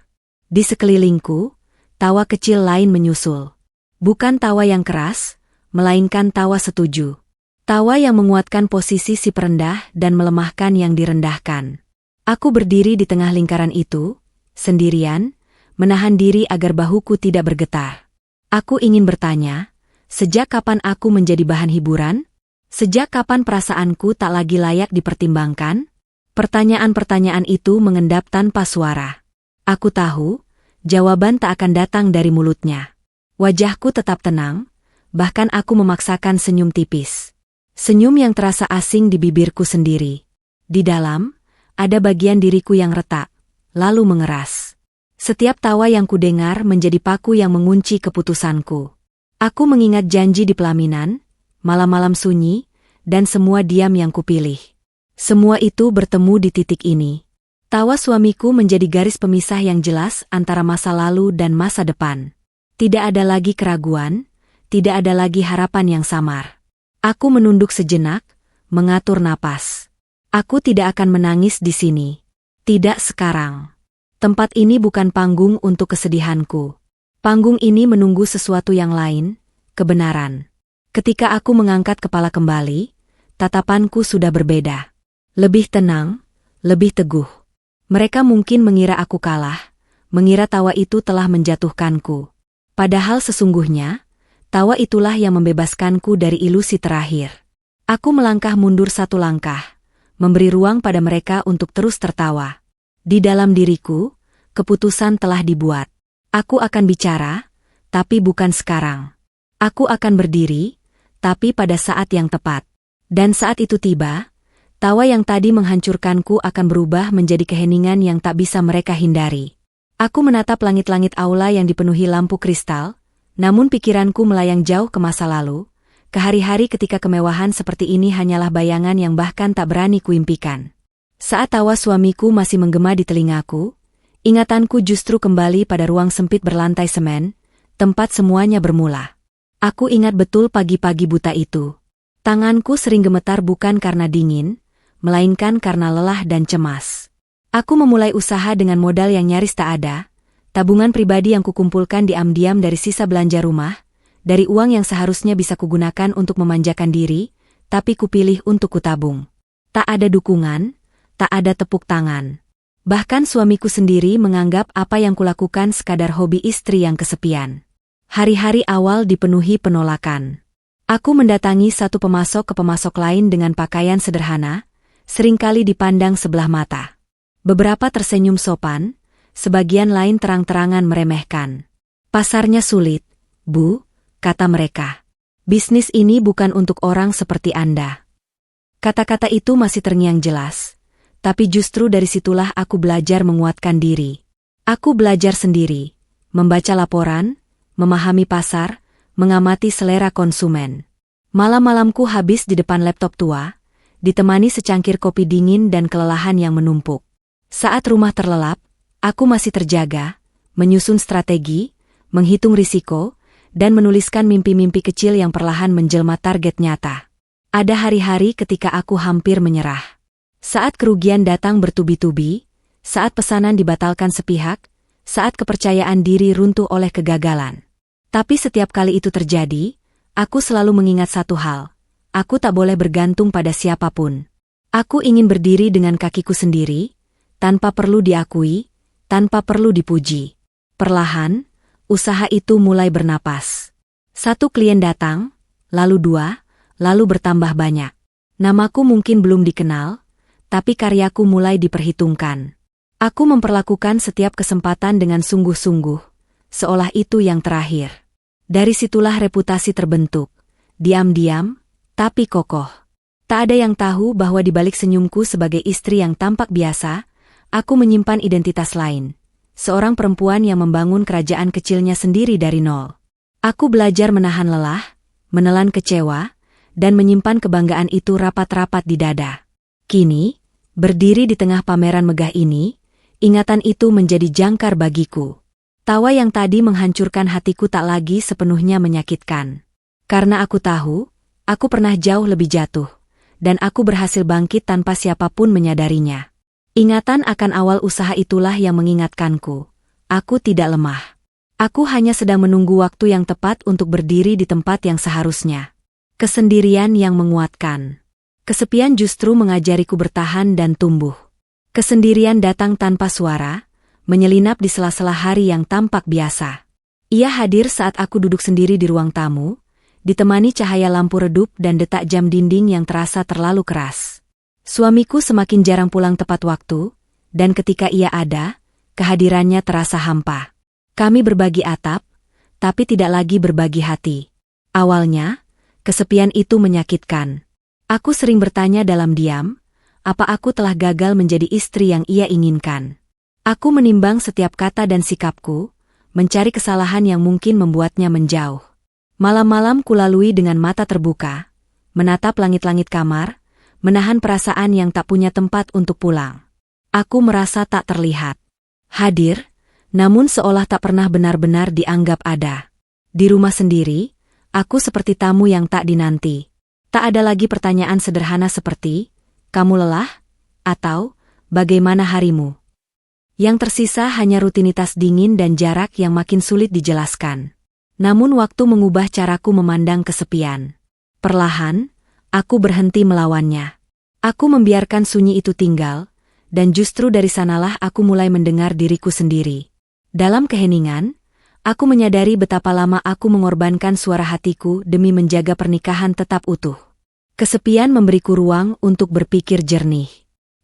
Di sekelilingku, tawa kecil lain menyusul. Bukan tawa yang keras, melainkan tawa setuju. Tawa yang menguatkan posisi si perendah dan melemahkan yang direndahkan. Aku berdiri di tengah lingkaran itu, sendirian, menahan diri agar bahuku tidak bergetar. Aku ingin bertanya, sejak kapan aku menjadi bahan hiburan? Sejak kapan perasaanku tak lagi layak dipertimbangkan? Pertanyaan-pertanyaan itu mengendap tanpa suara. Aku tahu, jawaban tak akan datang dari mulutnya. Wajahku tetap tenang, bahkan aku memaksakan senyum tipis. Senyum yang terasa asing di bibirku sendiri. Di dalam, ada bagian diriku yang retak, lalu mengeras. Setiap tawa yang kudengar menjadi paku yang mengunci keputusanku. Aku mengingat janji di pelaminan, malam-malam sunyi, dan semua diam yang kupilih. Semua itu bertemu di titik ini. Tawa suamiku menjadi garis pemisah yang jelas antara masa lalu dan masa depan. Tidak ada lagi keraguan, tidak ada lagi harapan yang samar. Aku menunduk sejenak, mengatur napas. Aku tidak akan menangis di sini. Tidak sekarang. Tempat ini bukan panggung untuk kesedihanku. Panggung ini menunggu sesuatu yang lain, kebenaran. Ketika aku mengangkat kepala kembali, tatapanku sudah berbeda. Lebih tenang, lebih teguh. Mereka mungkin mengira aku kalah, mengira tawa itu telah menjatuhkanku. Padahal sesungguhnya, tawa itulah yang membebaskanku dari ilusi terakhir. Aku melangkah mundur satu langkah, memberi ruang pada mereka untuk terus tertawa. Di dalam diriku, keputusan telah dibuat. Aku akan bicara, tapi bukan sekarang. Aku akan berdiri, tapi pada saat yang tepat. Dan saat itu tiba, tawa yang tadi menghancurkanku akan berubah menjadi keheningan yang tak bisa mereka hindari. Aku menatap langit-langit aula yang dipenuhi lampu kristal, namun pikiranku melayang jauh ke masa lalu, ke hari-hari ketika kemewahan seperti ini hanyalah bayangan yang bahkan tak berani kuimpikan. Saat tawa suamiku masih menggema di telingaku, ingatanku justru kembali pada ruang sempit berlantai semen, tempat semuanya bermula. Aku ingat betul pagi-pagi buta itu. Tanganku sering gemetar bukan karena dingin, melainkan karena lelah dan cemas. Aku memulai usaha dengan modal yang nyaris tak ada, tabungan pribadi yang kukumpulkan diam-diam dari sisa belanja rumah, dari uang yang seharusnya bisa kugunakan untuk memanjakan diri, tapi kupilih untuk kutabung. Tak ada dukungan, tak ada tepuk tangan. Bahkan suamiku sendiri menganggap apa yang kulakukan sekadar hobi istri yang kesepian. Hari-hari awal dipenuhi penolakan. Aku mendatangi satu pemasok ke pemasok lain dengan pakaian sederhana, seringkali dipandang sebelah mata. Beberapa tersenyum sopan, sebagian lain terang-terangan meremehkan. Pasarnya sulit, Bu, kata mereka. Bisnis ini bukan untuk orang seperti Anda. Kata-kata itu masih terngiang jelas, tapi justru dari situlah aku belajar menguatkan diri. Aku belajar sendiri, membaca laporan, memahami pasar, mengamati selera konsumen. Malam-malamku habis di depan laptop tua, ditemani secangkir kopi dingin dan kelelahan yang menumpuk. Saat rumah terlelap, aku masih terjaga, menyusun strategi, menghitung risiko, dan menuliskan mimpi-mimpi kecil yang perlahan menjelma target nyata. Ada hari-hari ketika aku hampir menyerah. Saat kerugian datang bertubi-tubi, saat pesanan dibatalkan sepihak, saat kepercayaan diri runtuh oleh kegagalan. Tapi setiap kali itu terjadi, aku selalu mengingat satu hal. Aku tak boleh bergantung pada siapapun. Aku ingin berdiri dengan kakiku sendiri, tanpa perlu diakui, tanpa perlu dipuji. Perlahan, usaha itu mulai bernapas. Satu klien datang, lalu dua, lalu bertambah banyak. Namaku mungkin belum dikenal, tapi karyaku mulai diperhitungkan. Aku memperlakukan setiap kesempatan dengan sungguh-sungguh, seolah itu yang terakhir. Dari situlah reputasi terbentuk, diam-diam, tapi kokoh. Tak ada yang tahu bahwa di balik senyumku sebagai istri yang tampak biasa, aku menyimpan identitas lain. Seorang perempuan yang membangun kerajaan kecilnya sendiri dari nol. Aku belajar menahan lelah, menelan kecewa, dan menyimpan kebanggaan itu rapat-rapat di dada. Kini, berdiri di tengah pameran megah ini, ingatan itu menjadi jangkar bagiku. Tawa yang tadi menghancurkan hatiku tak lagi sepenuhnya menyakitkan. Karena aku tahu, aku pernah jauh lebih jatuh, dan aku berhasil bangkit tanpa siapapun menyadarinya. Ingatan akan awal usaha itulah yang mengingatkanku. Aku tidak lemah. Aku hanya sedang menunggu waktu yang tepat untuk berdiri di tempat yang seharusnya. Kesendirian yang menguatkan. Kesepian justru mengajariku bertahan dan tumbuh. Kesendirian datang tanpa suara, menyelinap di sela-sela hari yang tampak biasa. Ia hadir saat aku duduk sendiri di ruang tamu, ditemani cahaya lampu redup dan detak jam dinding yang terasa terlalu keras. Suamiku semakin jarang pulang tepat waktu, dan ketika ia ada, kehadirannya terasa hampa. Kami berbagi atap, tapi tidak lagi berbagi hati. Awalnya, kesepian itu menyakitkan. Aku sering bertanya dalam diam, apa aku telah gagal menjadi istri yang ia inginkan. Aku menimbang setiap kata dan sikapku, mencari kesalahan yang mungkin membuatnya menjauh. Malam-malam kulalui dengan mata terbuka, menatap langit-langit kamar, menahan perasaan yang tak punya tempat untuk pulang. Aku merasa tak terlihat. Hadir, namun seolah tak pernah benar-benar dianggap ada. Di rumah sendiri, aku seperti tamu yang tak dinanti. Tak ada lagi pertanyaan sederhana seperti, "Kamu lelah?" atau "Bagaimana harimu?" Yang tersisa hanya rutinitas dingin dan jarak yang makin sulit dijelaskan. Namun waktu mengubah caraku memandang kesepian. Perlahan, aku berhenti melawannya. Aku membiarkan sunyi itu tinggal, dan justru dari sanalah aku mulai mendengar diriku sendiri. Dalam keheningan, aku menyadari betapa lama aku mengorbankan suara hatiku demi menjaga pernikahan tetap utuh. Kesepian memberiku ruang untuk berpikir jernih.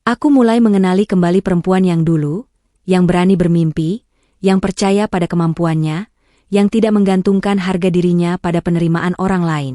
Aku mulai mengenali kembali perempuan yang dulu, yang berani bermimpi, yang percaya pada kemampuannya, yang tidak menggantungkan harga dirinya pada penerimaan orang lain.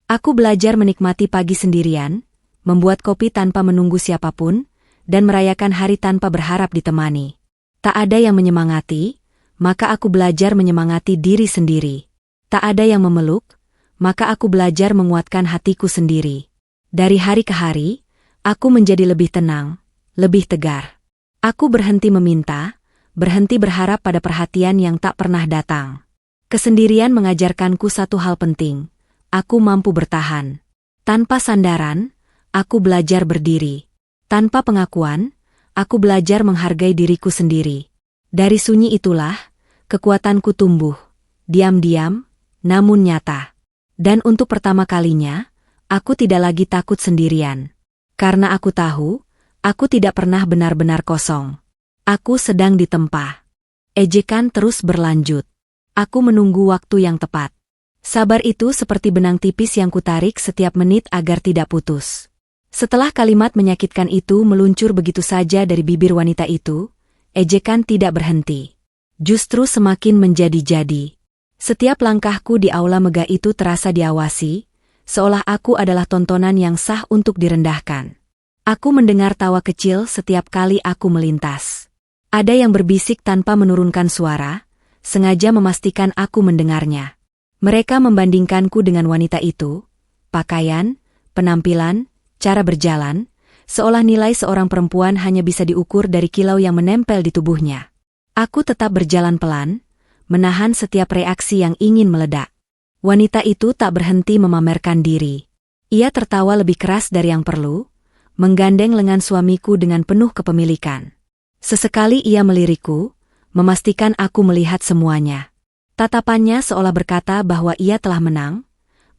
Aku belajar menikmati pagi sendirian, membuat kopi tanpa menunggu siapapun, dan merayakan hari tanpa berharap ditemani. Tak ada yang menyemangati, maka aku belajar menyemangati diri sendiri. Tak ada yang memeluk, maka aku belajar menguatkan hatiku sendiri. Dari hari ke hari, aku menjadi lebih tenang, lebih tegar. Aku berhenti meminta, berhenti berharap pada perhatian yang tak pernah datang. Kesendirian mengajarkanku satu hal penting, aku mampu bertahan. Tanpa sandaran, aku belajar berdiri. Tanpa pengakuan, aku belajar menghargai diriku sendiri. Dari sunyi itulah, kekuatanku tumbuh, diam-diam, namun nyata. Dan untuk pertama kalinya, aku tidak lagi takut sendirian. Karena aku tahu, aku tidak pernah benar-benar kosong. Aku sedang ditempa. Ejekan terus berlanjut. Aku menunggu waktu yang tepat. Sabar itu seperti benang tipis yang kutarik setiap menit agar tidak putus. Setelah kalimat menyakitkan itu meluncur begitu saja dari bibir wanita itu, ejekan tidak berhenti. Justru semakin menjadi-jadi. Setiap langkahku di aula megah itu terasa diawasi, seolah aku adalah tontonan yang sah untuk direndahkan. Aku mendengar tawa kecil setiap kali aku melintas. Ada yang berbisik tanpa menurunkan suara, sengaja memastikan aku mendengarnya. Mereka membandingkanku dengan wanita itu, pakaian, penampilan, cara berjalan, seolah nilai seorang perempuan hanya bisa diukur dari kilau yang menempel di tubuhnya. Aku tetap berjalan pelan, menahan setiap reaksi yang ingin meledak. Wanita itu tak berhenti memamerkan diri. Ia tertawa lebih keras dari yang perlu, menggandeng lengan suamiku dengan penuh kepemilikan. Sesekali ia melirikku, memastikan aku melihat semuanya. Tatapannya seolah berkata bahwa ia telah menang,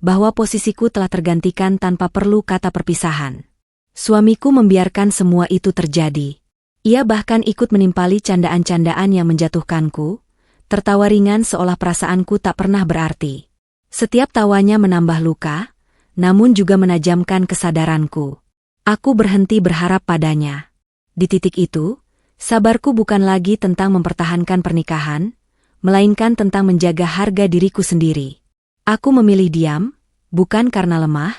bahwa posisiku telah tergantikan tanpa perlu kata perpisahan. Suamiku membiarkan semua itu terjadi. Ia bahkan ikut menimpali candaan-candaan yang menjatuhkanku, tertawa ringan seolah perasaanku tak pernah berarti. Setiap tawanya menambah luka, namun juga menajamkan kesadaranku. Aku berhenti berharap padanya. Di titik itu, sabarku bukan lagi tentang mempertahankan pernikahan, melainkan tentang menjaga harga diriku sendiri. Aku memilih diam, bukan karena lemah,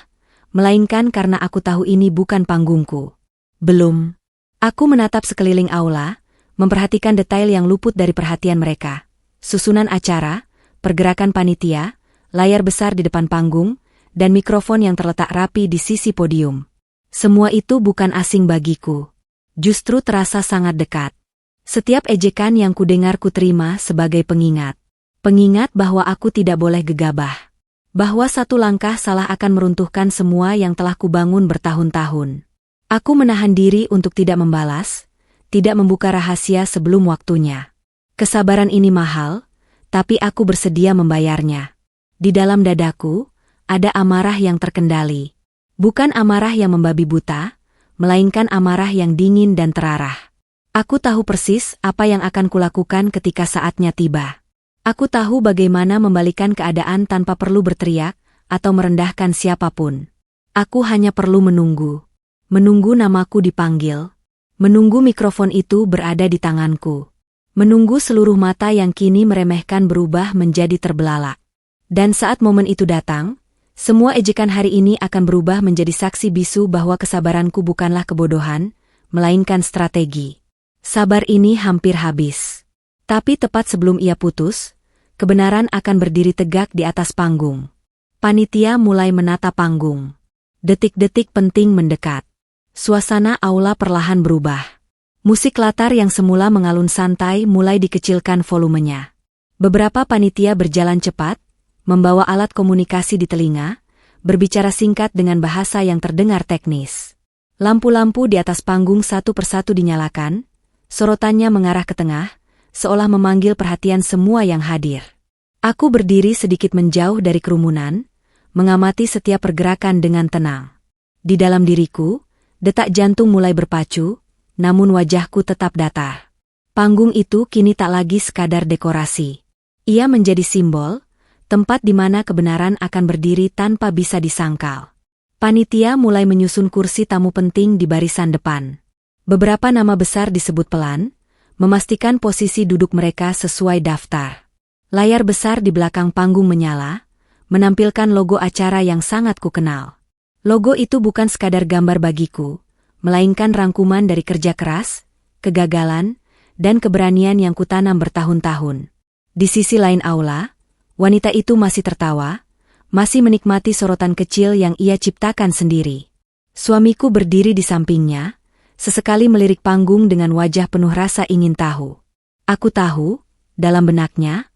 melainkan karena aku tahu ini bukan panggungku. Belum. Aku menatap sekeliling aula, memperhatikan detail yang luput dari perhatian mereka. Susunan acara, pergerakan panitia, layar besar di depan panggung, dan mikrofon yang terletak rapi di sisi podium. Semua itu bukan asing bagiku. Justru terasa sangat dekat. Setiap ejekan yang kudengar kuterima sebagai pengingat. Pengingat bahwa aku tidak boleh gegabah. Bahwa satu langkah salah akan meruntuhkan semua yang telah kubangun bertahun-tahun. Aku menahan diri untuk tidak membalas, tidak membuka rahasia sebelum waktunya. Kesabaran ini mahal, tapi aku bersedia membayarnya. Di dalam dadaku, ada amarah yang terkendali. Bukan amarah yang membabi buta, melainkan amarah yang dingin dan terarah. Aku tahu persis apa yang akan kulakukan ketika saatnya tiba. Aku tahu bagaimana membalikan keadaan tanpa perlu berteriak atau merendahkan siapapun. Aku hanya perlu menunggu. Menunggu namaku dipanggil. Menunggu mikrofon itu berada di tanganku. Menunggu seluruh mata yang kini meremehkan berubah menjadi terbelalak. Dan saat momen itu datang, semua ejekan hari ini akan berubah menjadi saksi bisu bahwa kesabaranku bukanlah kebodohan, melainkan strategi. Sabar ini hampir habis. Tapi tepat sebelum ia putus, kebenaran akan berdiri tegak di atas panggung. Panitia mulai menata panggung. Detik-detik penting mendekat. Suasana aula perlahan berubah. Musik latar yang semula mengalun santai mulai dikecilkan volumenya. Beberapa panitia berjalan cepat, membawa alat komunikasi di telinga, berbicara singkat dengan bahasa yang terdengar teknis. Lampu-lampu di atas panggung satu persatu dinyalakan, sorotannya mengarah ke tengah, seolah memanggil perhatian semua yang hadir. Aku berdiri sedikit menjauh dari kerumunan, mengamati setiap pergerakan dengan tenang. Di dalam diriku, detak jantung mulai berpacu, namun wajahku tetap datar. Panggung itu kini tak lagi sekadar dekorasi. Ia menjadi simbol, tempat di mana kebenaran akan berdiri tanpa bisa disangkal. Panitia mulai menyusun kursi tamu penting di barisan depan. Beberapa nama besar disebut pelan, memastikan posisi duduk mereka sesuai daftar. Layar besar di belakang panggung menyala, menampilkan logo acara yang sangat kukenal. Logo itu bukan sekadar gambar bagiku, melainkan rangkuman dari kerja keras, kegagalan, dan keberanian yang kutanam bertahun-tahun. Di sisi lain aula, wanita itu masih tertawa, masih menikmati sorotan kecil yang ia ciptakan sendiri. Suamiku berdiri di sampingnya, sesekali melirik panggung dengan wajah penuh rasa ingin tahu. Aku tahu, dalam benaknya,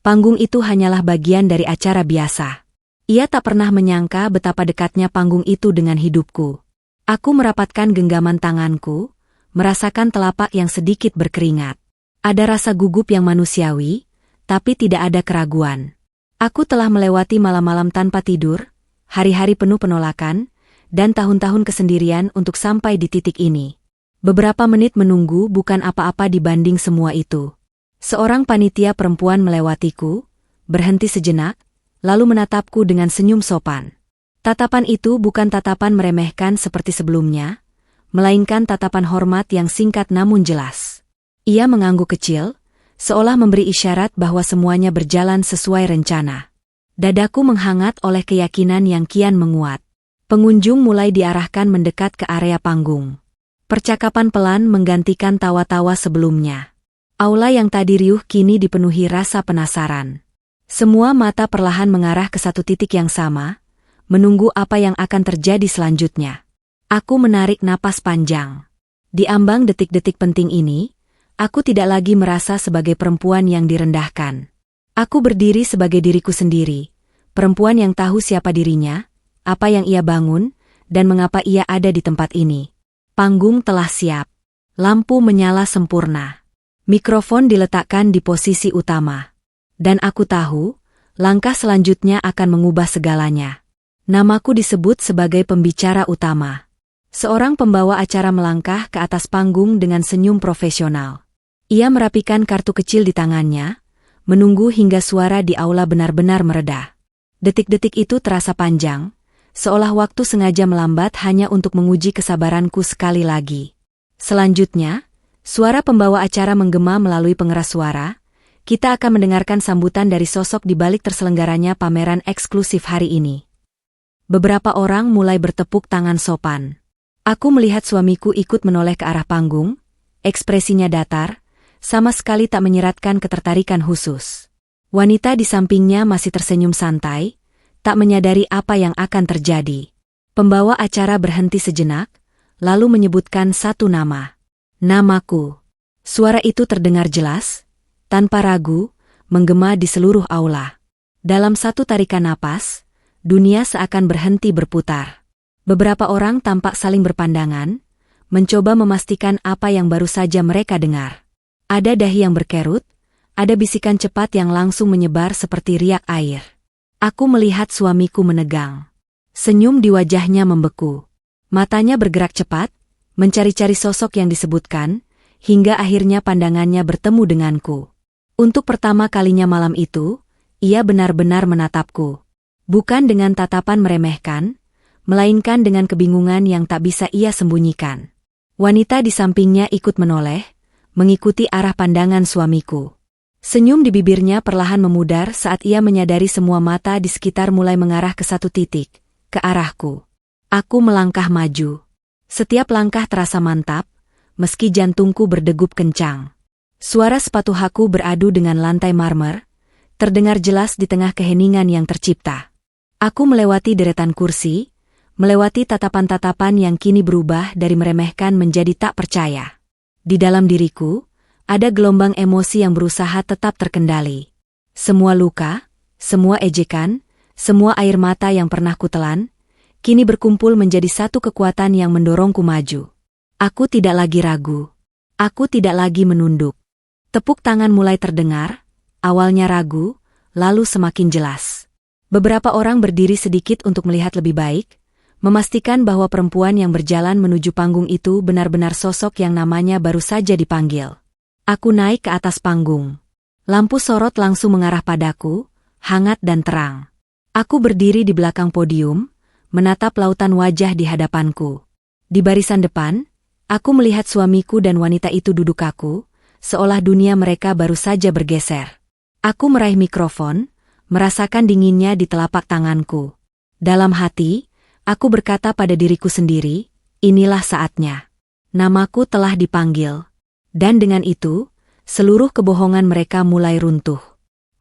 panggung itu hanyalah bagian dari acara biasa. Ia tak pernah menyangka betapa dekatnya panggung itu dengan hidupku. Aku merapatkan genggaman tanganku, merasakan telapak yang sedikit berkeringat. Ada rasa gugup yang manusiawi, tapi tidak ada keraguan. Aku telah melewati malam-malam tanpa tidur, hari-hari penuh penolakan, dan tahun-tahun kesendirian untuk sampai di titik ini. Beberapa menit menunggu bukan apa-apa dibanding semua itu. Seorang panitia perempuan melewatiku, berhenti sejenak, lalu menatapku dengan senyum sopan. Tatapan itu bukan tatapan meremehkan seperti sebelumnya, melainkan tatapan hormat yang singkat namun jelas. Ia mengangguk kecil, seolah memberi isyarat bahwa semuanya berjalan sesuai rencana. Dadaku menghangat oleh keyakinan yang kian menguat. Pengunjung mulai diarahkan mendekat ke area panggung. Percakapan pelan menggantikan tawa-tawa sebelumnya. Aula yang tadi riuh kini dipenuhi rasa penasaran. Semua mata perlahan mengarah ke satu titik yang sama, menunggu apa yang akan terjadi selanjutnya. Aku menarik napas panjang. Di ambang detik-detik penting ini, aku tidak lagi merasa sebagai perempuan yang direndahkan. Aku berdiri sebagai diriku sendiri, perempuan yang tahu siapa dirinya, apa yang ia bangun, dan mengapa ia ada di tempat ini. Panggung telah siap. Lampu menyala sempurna. Mikrofon diletakkan di posisi utama. Dan aku tahu, langkah selanjutnya akan mengubah segalanya. Namaku disebut sebagai pembicara utama. Seorang pembawa acara melangkah ke atas panggung dengan senyum profesional. Ia merapikan kartu kecil di tangannya, menunggu hingga suara di aula benar-benar mereda. Detik-detik itu terasa panjang, seolah waktu sengaja melambat hanya untuk menguji kesabaranku sekali lagi. Selanjutnya, suara pembawa acara menggema melalui pengeras suara. Kita akan mendengarkan sambutan dari sosok di balik terselenggaranya pameran eksklusif hari ini. Beberapa orang mulai bertepuk tangan sopan. Aku melihat suamiku ikut menoleh ke arah panggung, ekspresinya datar, sama sekali tak menyiratkan ketertarikan khusus. Wanita di sampingnya masih tersenyum santai, tak menyadari apa yang akan terjadi. Pembawa acara berhenti sejenak, lalu menyebutkan satu nama. Namaku. Suara itu terdengar jelas, tanpa ragu, menggema di seluruh aula. Dalam satu tarikan napas, dunia seakan berhenti berputar. Beberapa orang tampak saling berpandangan, mencoba memastikan apa yang baru saja mereka dengar. Ada dahi yang berkerut, ada bisikan cepat yang langsung menyebar seperti riak air. Aku melihat suamiku menegang. Senyum di wajahnya membeku. Matanya bergerak cepat, mencari-cari sosok yang disebutkan, hingga akhirnya pandangannya bertemu denganku. Untuk pertama kalinya malam itu, ia benar-benar menatapku. Bukan dengan tatapan meremehkan, melainkan dengan kebingungan yang tak bisa ia sembunyikan. Wanita di sampingnya ikut menoleh, mengikuti arah pandangan suamiku. Senyum di bibirnya perlahan memudar saat ia menyadari semua mata di sekitar mulai mengarah ke satu titik, ke arahku. Aku melangkah maju. Setiap langkah terasa mantap, meski jantungku berdegup kencang. Suara sepatu haku beradu dengan lantai marmer, terdengar jelas di tengah keheningan yang tercipta. Aku melewati deretan kursi, melewati tatapan-tatapan yang kini berubah dari meremehkan menjadi tak percaya. Di dalam diriku, ada gelombang emosi yang berusaha tetap terkendali. Semua luka, semua ejekan, semua air mata yang pernah kutelan, kini berkumpul menjadi satu kekuatan yang mendorongku maju. Aku tidak lagi ragu. Aku tidak lagi menunduk. Tepuk tangan mulai terdengar, awalnya ragu, lalu semakin jelas. Beberapa orang berdiri sedikit untuk melihat lebih baik, memastikan bahwa perempuan yang berjalan menuju panggung itu benar-benar sosok yang namanya baru saja dipanggil. Aku naik ke atas panggung. Lampu sorot langsung mengarah padaku, hangat dan terang. Aku berdiri di belakang podium, menatap lautan wajah di hadapanku. Di barisan depan, aku melihat suamiku dan wanita itu duduk kaku, seolah dunia mereka baru saja bergeser. Aku meraih mikrofon, merasakan dinginnya di telapak tanganku. Dalam hati, aku berkata pada diriku sendiri, inilah saatnya. Namaku telah dipanggil. Dan dengan itu, seluruh kebohongan mereka mulai runtuh.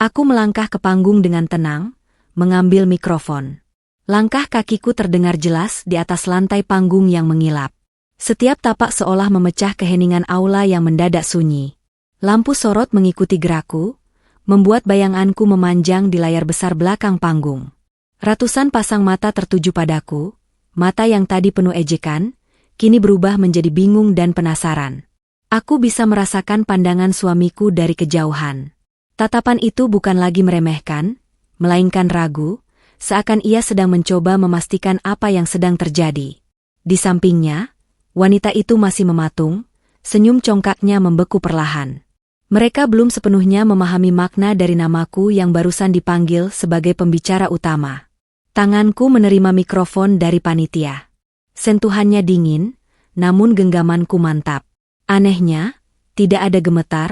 Aku melangkah ke panggung dengan tenang, mengambil mikrofon. Langkah kakiku terdengar jelas di atas lantai panggung yang mengilap. Setiap tapak seolah memecah keheningan aula yang mendadak sunyi. Lampu sorot mengikuti gerakku, membuat bayanganku memanjang di layar besar belakang panggung. Ratusan pasang mata tertuju padaku, mata yang tadi penuh ejekan, kini berubah menjadi bingung dan penasaran. Aku bisa merasakan pandangan suamiku dari kejauhan. Tatapan itu bukan lagi meremehkan, melainkan ragu, seakan ia sedang mencoba memastikan apa yang sedang terjadi. Di sampingnya, wanita itu masih mematung, senyum congkaknya membeku perlahan. Mereka belum sepenuhnya memahami makna dari namaku yang barusan dipanggil sebagai pembicara utama. Tanganku menerima mikrofon dari panitia. Sentuhannya dingin, namun genggamanku mantap. Anehnya, tidak ada gemetar,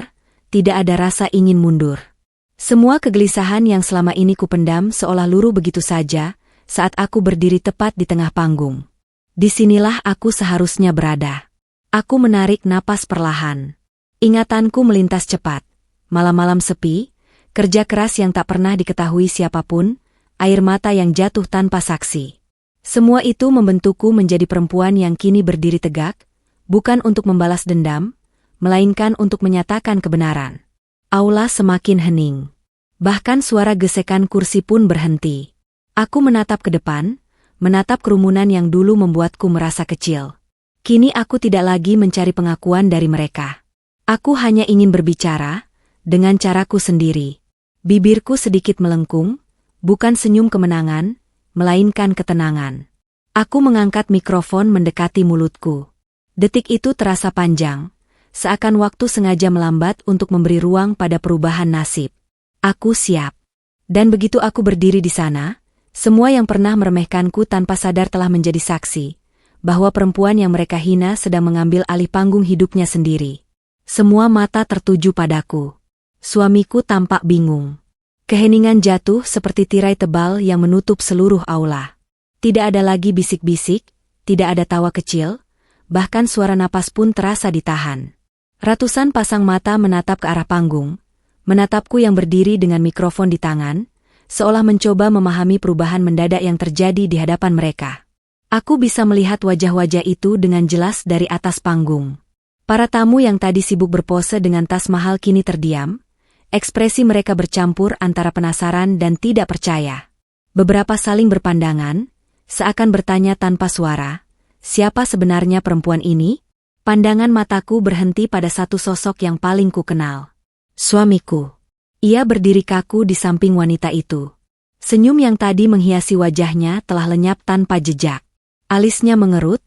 tidak ada rasa ingin mundur. Semua kegelisahan yang selama ini kupendam seolah luruh begitu saja, saat aku berdiri tepat di tengah panggung. Disinilah aku seharusnya berada. Aku menarik napas perlahan. Ingatanku melintas cepat. Malam-malam sepi, kerja keras yang tak pernah diketahui siapapun, air mata yang jatuh tanpa saksi. Semua itu membentukku menjadi perempuan yang kini berdiri tegak, bukan untuk membalas dendam, melainkan untuk menyatakan kebenaran. Aula semakin hening. Bahkan suara gesekan kursi pun berhenti. Aku menatap ke depan, menatap kerumunan yang dulu membuatku merasa kecil. Kini aku tidak lagi mencari pengakuan dari mereka. Aku hanya ingin berbicara, dengan caraku sendiri. Bibirku sedikit melengkung, bukan senyum kemenangan, melainkan ketenangan. Aku mengangkat mikrofon mendekati mulutku. Detik itu terasa panjang, seakan waktu sengaja melambat untuk memberi ruang pada perubahan nasib. Aku siap. Dan begitu aku berdiri di sana, Semua yang pernah meremehkanku tanpa sadar telah menjadi saksi, bahwa perempuan yang mereka hina sedang mengambil alih panggung hidupnya sendiri. Semua mata tertuju padaku. Suamiku tampak bingung. Keheningan jatuh seperti tirai tebal yang menutup seluruh aula. Tidak ada lagi bisik-bisik, tidak ada tawa kecil, bahkan suara napas pun terasa ditahan. Ratusan pasang mata menatap ke arah panggung, menatapku yang berdiri dengan mikrofon di tangan, seolah mencoba memahami perubahan mendadak yang terjadi di hadapan mereka. Aku bisa melihat wajah-wajah itu dengan jelas dari atas panggung. Para tamu yang tadi sibuk berpose dengan tas mahal kini terdiam, ekspresi mereka bercampur antara penasaran dan tidak percaya. Beberapa saling berpandangan, seakan bertanya tanpa suara, siapa sebenarnya perempuan ini? Pandangan mataku berhenti pada satu sosok yang paling ku kenal. Suamiku. Ia berdiri kaku di samping wanita itu. Senyum yang tadi menghiasi wajahnya telah lenyap tanpa jejak. Alisnya mengerut,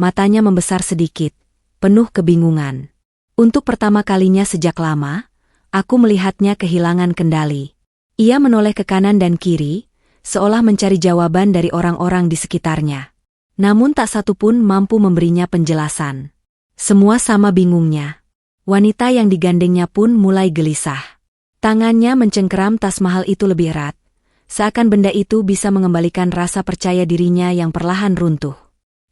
matanya membesar sedikit, penuh kebingungan. Untuk pertama kalinya sejak lama, aku melihatnya kehilangan kendali. Ia menoleh ke kanan dan kiri, seolah mencari jawaban dari orang-orang di sekitarnya. Namun tak satu pun mampu memberinya penjelasan. Semua sama bingungnya. Wanita yang digandengnya pun mulai gelisah. Tangannya mencengkeram tas mahal itu lebih erat, seakan benda itu bisa mengembalikan rasa percaya dirinya yang perlahan runtuh.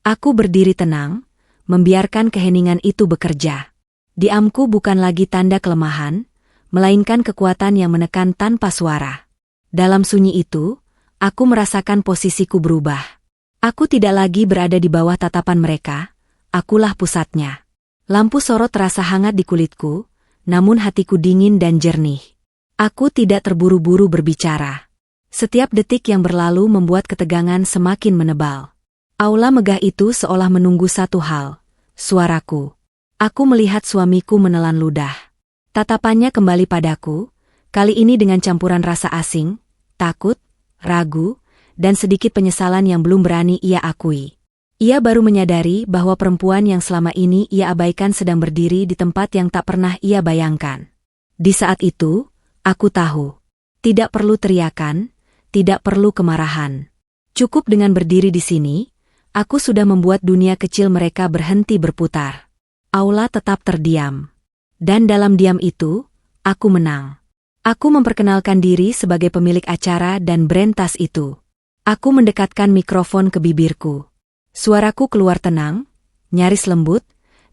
Aku berdiri tenang, membiarkan keheningan itu bekerja. Diamku bukan lagi tanda kelemahan, melainkan kekuatan yang menekan tanpa suara. Dalam sunyi itu, aku merasakan posisiku berubah. Aku tidak lagi berada di bawah tatapan mereka, akulah pusatnya. Lampu sorot terasa hangat di kulitku, namun hatiku dingin dan jernih. Aku tidak terburu-buru berbicara. Setiap detik yang berlalu membuat ketegangan semakin menebal. Aula megah itu seolah menunggu satu hal, suaraku. Aku melihat suamiku menelan ludah. Tatapannya kembali padaku, kali ini dengan campuran rasa asing, takut, ragu, dan sedikit penyesalan yang belum berani ia akui. Ia baru menyadari bahwa perempuan yang selama ini ia abaikan sedang berdiri di tempat yang tak pernah ia bayangkan. Di saat itu, aku tahu. Tidak perlu teriakan, tidak perlu kemarahan. Cukup dengan berdiri di sini, aku sudah membuat dunia kecil mereka berhenti berputar. Aula tetap terdiam. Dan dalam diam itu, aku menang. Aku memperkenalkan diri sebagai pemilik acara dan brand tas itu. Aku mendekatkan mikrofon ke bibirku. Suaraku keluar tenang, nyaris lembut,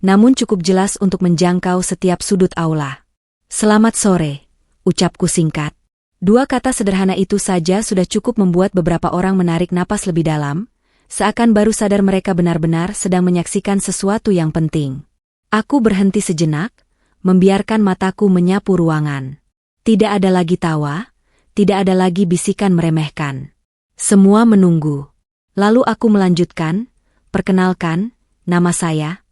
namun cukup jelas untuk menjangkau setiap sudut aula. Selamat sore, ucapku singkat. Dua kata sederhana itu saja sudah cukup membuat beberapa orang menarik napas lebih dalam, seakan baru sadar mereka benar-benar sedang menyaksikan sesuatu yang penting. Aku berhenti sejenak, membiarkan mataku menyapu ruangan. Tidak ada lagi tawa, tidak ada lagi bisikan meremehkan. Semua menunggu. Lalu aku melanjutkan, perkenalkan, nama saya.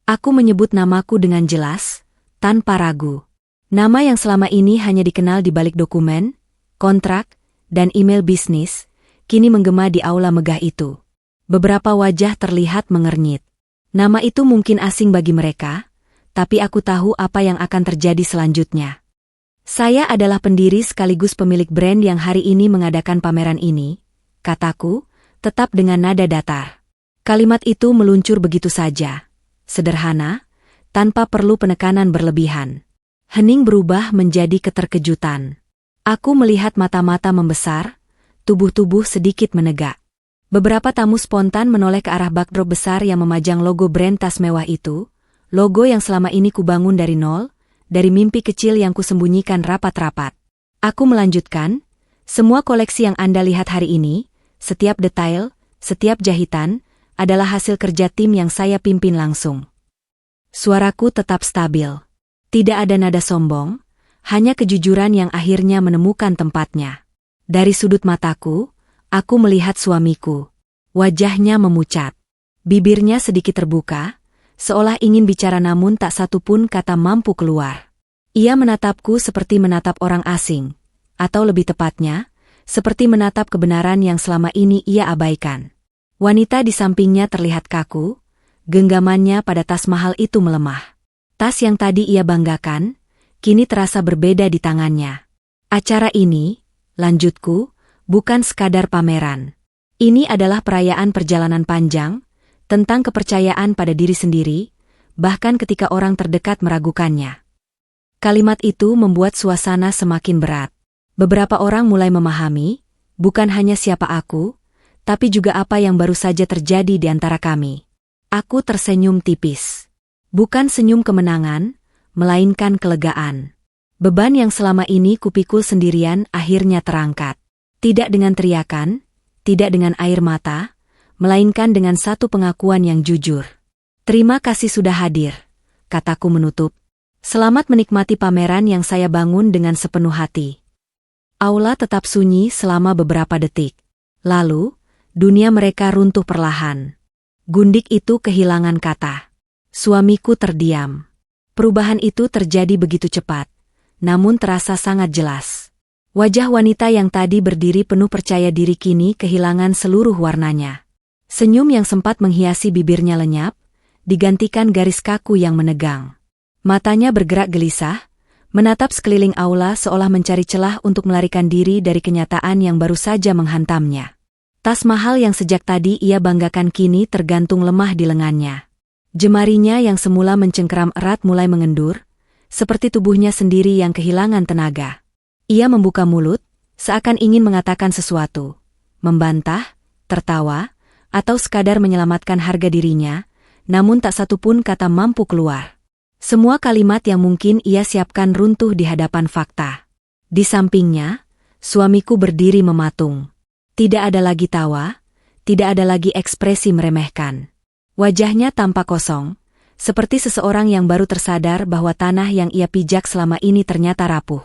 Aku menyebut namaku dengan jelas, tanpa ragu. Nama yang selama ini hanya dikenal di balik dokumen, kontrak, dan email bisnis, kini menggema di aula megah itu. Beberapa wajah terlihat mengernyit. Nama itu mungkin asing bagi mereka, tapi aku tahu apa yang akan terjadi selanjutnya. Saya adalah pendiri sekaligus pemilik brand yang hari ini mengadakan pameran ini, kataku, tetap dengan nada datar. Kalimat itu meluncur begitu saja, sederhana, tanpa perlu penekanan berlebihan. Hening berubah menjadi keterkejutan. Aku melihat mata-mata membesar, tubuh-tubuh sedikit menegak. Beberapa tamu spontan menoleh ke arah backdrop besar yang memajang logo brand tas mewah itu, logo yang selama ini kubangun dari nol, dari mimpi kecil yang kusembunyikan rapat-rapat. Aku melanjutkan, semua koleksi yang Anda lihat hari ini, setiap detail, setiap jahitan, adalah hasil kerja tim yang saya pimpin langsung. Suaraku tetap stabil. Tidak ada nada sombong, hanya kejujuran yang akhirnya menemukan tempatnya. Dari sudut mataku, aku melihat suamiku. Wajahnya memucat. Bibirnya sedikit terbuka, seolah ingin bicara namun tak satu pun kata mampu keluar. Ia menatapku seperti menatap orang asing, atau lebih tepatnya, seperti menatap kebenaran yang selama ini ia abaikan. Wanita di sampingnya terlihat kaku, genggamannya pada tas mahal itu melemah. Tas yang tadi ia banggakan, kini terasa berbeda di tangannya. Acara ini, lanjutku, bukan sekadar pameran. Ini adalah perayaan perjalanan panjang, tentang kepercayaan pada diri sendiri, bahkan ketika orang terdekat meragukannya. Kalimat itu membuat suasana semakin berat. Beberapa orang mulai memahami, bukan hanya siapa aku, tapi juga apa yang baru saja terjadi di antara kami. Aku tersenyum tipis. Bukan senyum kemenangan, melainkan kelegaan. Beban yang selama ini kupikul sendirian akhirnya terangkat. Tidak dengan teriakan, tidak dengan air mata, melainkan dengan satu pengakuan yang jujur. Terima kasih sudah hadir, kataku menutup. Selamat menikmati pameran yang saya bangun dengan sepenuh hati. Aula tetap sunyi selama beberapa detik. Lalu, dunia mereka runtuh perlahan. Gundik itu kehilangan kata. Suamiku terdiam. Perubahan itu terjadi begitu cepat, namun terasa sangat jelas. Wajah wanita yang tadi berdiri penuh percaya diri kini kehilangan seluruh warnanya. Senyum yang sempat menghiasi bibirnya lenyap, digantikan garis kaku yang menegang. Matanya bergerak gelisah, menatap sekeliling aula seolah mencari celah untuk melarikan diri dari kenyataan yang baru saja menghantamnya. Tas mahal yang sejak tadi ia banggakan kini tergantung lemah di lengannya. Jemarinya yang semula mencengkeram erat mulai mengendur, seperti tubuhnya sendiri yang kehilangan tenaga. Ia membuka mulut, seakan ingin mengatakan sesuatu, membantah, tertawa, atau sekadar menyelamatkan harga dirinya, namun tak satupun kata mampu keluar. Semua kalimat yang mungkin ia siapkan runtuh di hadapan fakta. Di sampingnya, suamiku berdiri mematung. Tidak ada lagi tawa, tidak ada lagi ekspresi meremehkan. Wajahnya tampak kosong, seperti seseorang yang baru tersadar bahwa tanah yang ia pijak selama ini ternyata rapuh.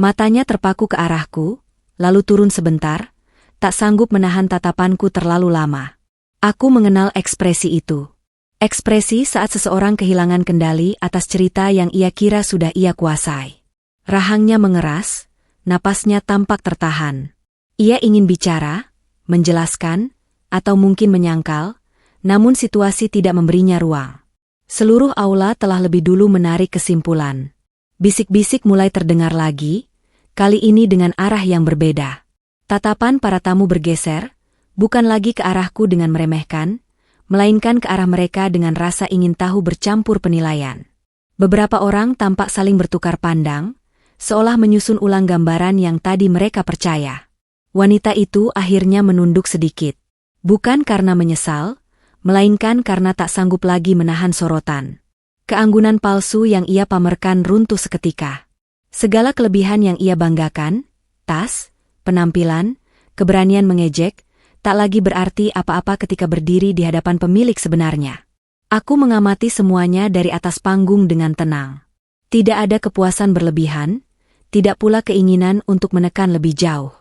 Matanya terpaku ke arahku, lalu turun sebentar, tak sanggup menahan tatapanku terlalu lama. Aku mengenal ekspresi itu. Ekspresi saat seseorang kehilangan kendali atas cerita yang ia kira sudah ia kuasai. Rahangnya mengeras, napasnya tampak tertahan. Ia ingin bicara, menjelaskan, atau mungkin menyangkal, namun situasi tidak memberinya ruang. Seluruh aula telah lebih dulu menarik kesimpulan. Bisik-bisik mulai terdengar lagi, kali ini dengan arah yang berbeda. Tatapan para tamu bergeser, bukan lagi ke arahku dengan meremehkan, melainkan ke arah mereka dengan rasa ingin tahu bercampur penilaian. Beberapa orang tampak saling bertukar pandang, seolah menyusun ulang gambaran yang tadi mereka percaya. Wanita itu akhirnya menunduk sedikit. Bukan karena menyesal, melainkan karena tak sanggup lagi menahan sorotan. Keanggunan palsu yang ia pamerkan runtuh seketika. Segala kelebihan yang ia banggakan, tas, penampilan, keberanian mengejek, tak lagi berarti apa-apa ketika berdiri di hadapan pemilik sebenarnya. Aku mengamati semuanya dari atas panggung dengan tenang. Tidak ada kepuasan berlebihan, tidak pula keinginan untuk menekan lebih jauh.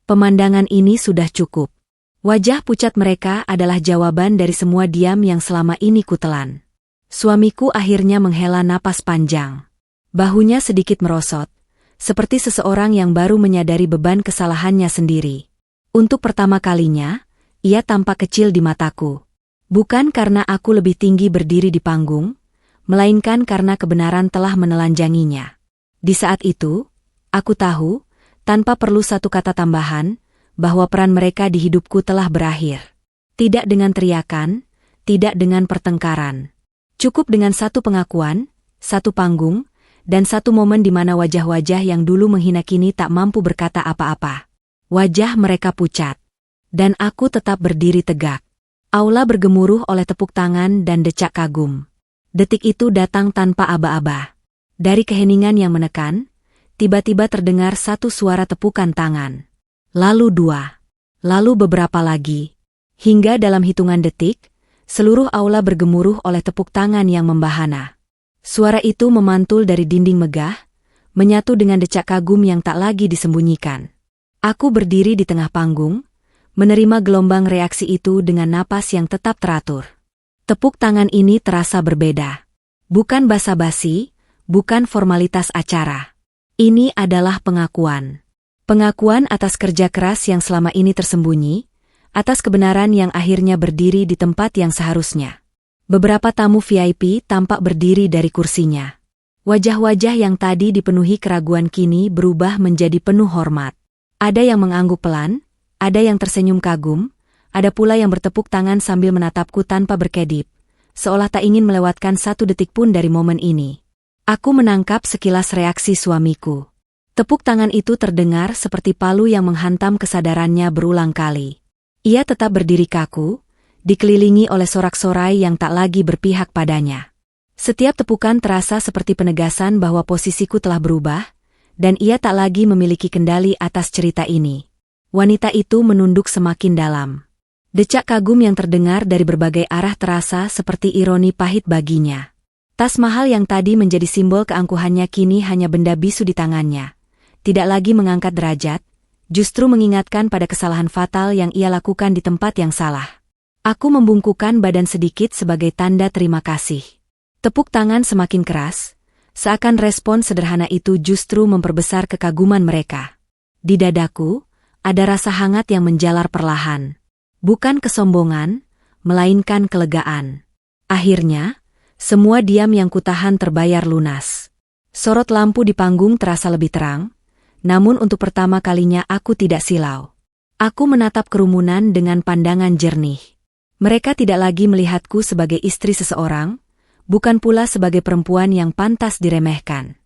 Pemandangan ini sudah cukup. Wajah pucat mereka adalah jawaban dari semua diam yang selama ini kutelan. Suamiku akhirnya menghela napas panjang. Bahunya sedikit merosot, seperti seseorang yang baru menyadari beban kesalahannya sendiri. Untuk pertama kalinya, ia tampak kecil di mataku. Bukan karena aku lebih tinggi berdiri di panggung, melainkan karena kebenaran telah menelanjanginya. Di saat itu, aku tahu, tanpa perlu satu kata tambahan, bahwa peran mereka di hidupku telah berakhir. Tidak dengan teriakan, tidak dengan pertengkaran. Cukup dengan satu pengakuan, satu panggung, dan satu momen di mana wajah-wajah yang dulu menghina kini tak mampu berkata apa-apa. Wajah mereka pucat. Dan aku tetap berdiri tegak. Aula bergemuruh oleh tepuk tangan dan decak kagum. Detik itu datang tanpa aba-aba. Dari keheningan yang menekan, tiba-tiba terdengar satu suara tepukan tangan. Lalu dua. Lalu beberapa lagi. Hingga dalam hitungan detik, seluruh aula bergemuruh oleh tepuk tangan yang membahana. Suara itu memantul dari dinding megah, menyatu dengan decak kagum yang tak lagi disembunyikan. Aku berdiri di tengah panggung, menerima gelombang reaksi itu dengan napas yang tetap teratur. Tepuk tangan ini terasa berbeda. Bukan basa-basi, bukan formalitas acara. Ini adalah pengakuan. Pengakuan atas kerja keras yang selama ini tersembunyi, atas kebenaran yang akhirnya berdiri di tempat yang seharusnya. Beberapa tamu VIP tampak berdiri dari kursinya. Wajah-wajah yang tadi dipenuhi keraguan kini berubah menjadi penuh hormat. Ada yang mengangguk pelan, Ada yang tersenyum kagum, ada pula yang bertepuk tangan sambil menatapku tanpa berkedip, seolah tak ingin melewatkan satu detik pun dari momen ini. Aku menangkap sekilas reaksi suamiku. Tepuk tangan itu terdengar seperti palu yang menghantam kesadarannya berulang kali. Ia tetap berdiri kaku, dikelilingi oleh sorak-sorai yang tak lagi berpihak padanya. Setiap tepukan terasa seperti penegasan bahwa posisiku telah berubah, dan ia tak lagi memiliki kendali atas cerita ini. Wanita itu menunduk semakin dalam. Decak kagum yang terdengar dari berbagai arah terasa seperti ironi pahit baginya. Tas mahal yang tadi menjadi simbol keangkuhannya kini hanya benda bisu di tangannya. Tidak lagi mengangkat derajat, justru mengingatkan pada kesalahan fatal yang ia lakukan di tempat yang salah. Aku membungkukkan badan sedikit sebagai tanda terima kasih. Tepuk tangan semakin keras, seakan respon sederhana itu justru memperbesar kekaguman mereka. Di dadaku, ada rasa hangat yang menjalar perlahan. Bukan kesombongan, melainkan kelegaan. Akhirnya, semua diam yang kutahan terbayar lunas. Sorot lampu di panggung terasa lebih terang, namun untuk pertama kalinya aku tidak silau. Aku menatap kerumunan dengan pandangan jernih. Mereka tidak lagi melihatku sebagai istri seseorang, bukan pula sebagai perempuan yang pantas diremehkan.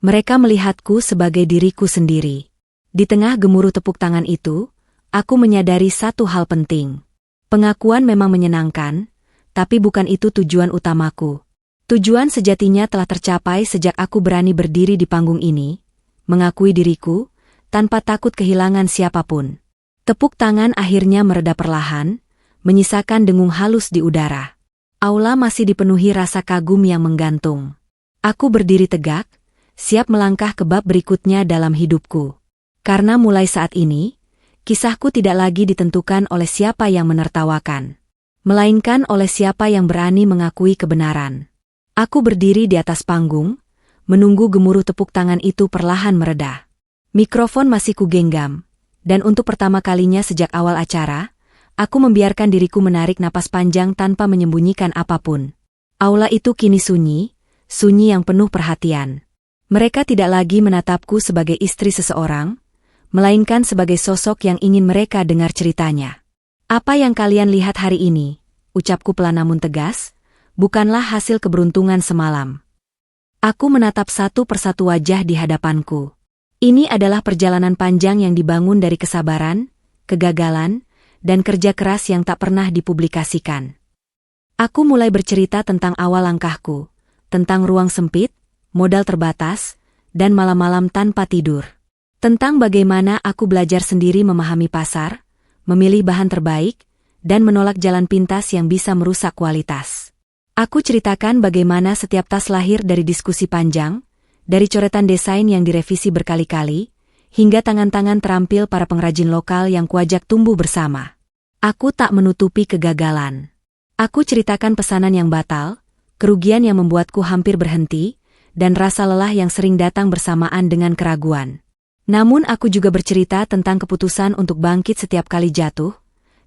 Mereka melihatku sebagai diriku sendiri. Di tengah gemuruh tepuk tangan itu, aku menyadari satu hal penting. Pengakuan memang menyenangkan, tapi bukan itu tujuan utamaku. Tujuan sejatinya telah tercapai sejak aku berani berdiri di panggung ini, mengakui diriku, tanpa takut kehilangan siapapun. Tepuk tangan akhirnya mereda perlahan, menyisakan dengung halus di udara. Aula masih dipenuhi rasa kagum yang menggantung. Aku berdiri tegak, siap melangkah ke bab berikutnya dalam hidupku. Karena mulai saat ini, kisahku tidak lagi ditentukan oleh siapa yang menertawakan, melainkan oleh siapa yang berani mengakui kebenaran. Aku berdiri di atas panggung, menunggu gemuruh tepuk tangan itu perlahan mereda. Mikrofon masih kugenggam, dan untuk pertama kalinya sejak awal acara, aku membiarkan diriku menarik napas panjang tanpa menyembunyikan apapun. Aula itu kini sunyi, sunyi yang penuh perhatian. Mereka tidak lagi menatapku sebagai istri seseorang, melainkan sebagai sosok yang ingin mereka dengar ceritanya. Apa yang kalian lihat hari ini, ucapku pelan namun tegas, bukanlah hasil keberuntungan semalam. Aku menatap satu persatu wajah di hadapanku. Ini adalah perjalanan panjang yang dibangun dari kesabaran, kegagalan, dan kerja keras yang tak pernah dipublikasikan. Aku mulai bercerita tentang awal langkahku, tentang ruang sempit, modal terbatas, dan malam-malam tanpa tidur. Tentang bagaimana aku belajar sendiri memahami pasar, memilih bahan terbaik, dan menolak jalan pintas yang bisa merusak kualitas. Aku ceritakan bagaimana setiap tas lahir dari diskusi panjang, dari coretan desain yang direvisi berkali-kali, hingga tangan-tangan terampil para pengrajin lokal yang kuajak tumbuh bersama. Aku tak menutupi kegagalan. Aku ceritakan pesanan yang batal, kerugian yang membuatku hampir berhenti, dan rasa lelah yang sering datang bersamaan dengan keraguan. Namun aku juga bercerita tentang keputusan untuk bangkit setiap kali jatuh,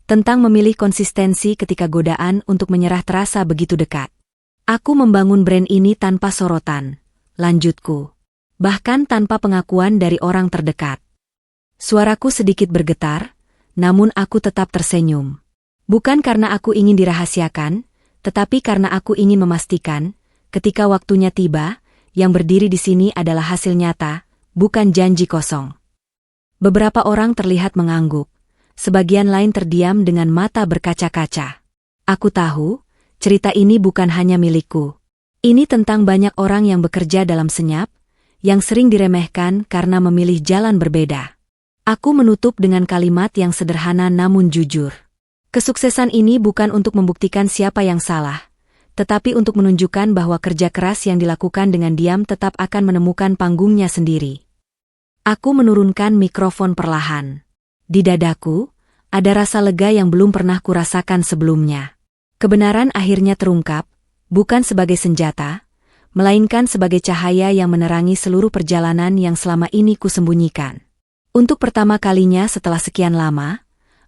tentang memilih konsistensi ketika godaan untuk menyerah terasa begitu dekat. Aku membangun brand ini tanpa sorotan, lanjutku. Bahkan tanpa pengakuan dari orang terdekat. Suaraku sedikit bergetar, namun aku tetap tersenyum. Bukan karena aku ingin dirahasiakan, tetapi karena aku ingin memastikan, ketika waktunya tiba, yang berdiri di sini adalah hasil nyata, bukan janji kosong. Beberapa orang terlihat mengangguk, sebagian lain terdiam dengan mata berkaca-kaca. Aku tahu, cerita ini bukan hanya milikku. Ini tentang banyak orang yang bekerja dalam senyap, yang sering diremehkan karena memilih jalan berbeda. Aku menutup dengan kalimat yang sederhana namun jujur. Kesuksesan ini bukan untuk membuktikan siapa yang salah, tetapi untuk menunjukkan bahwa kerja keras yang dilakukan dengan diam tetap akan menemukan panggungnya sendiri. Aku menurunkan mikrofon perlahan. Di dadaku, ada rasa lega yang belum pernah kurasakan sebelumnya. Kebenaran akhirnya terungkap, bukan sebagai senjata, melainkan sebagai cahaya yang menerangi seluruh perjalanan yang selama ini kusembunyikan. Untuk pertama kalinya setelah sekian lama,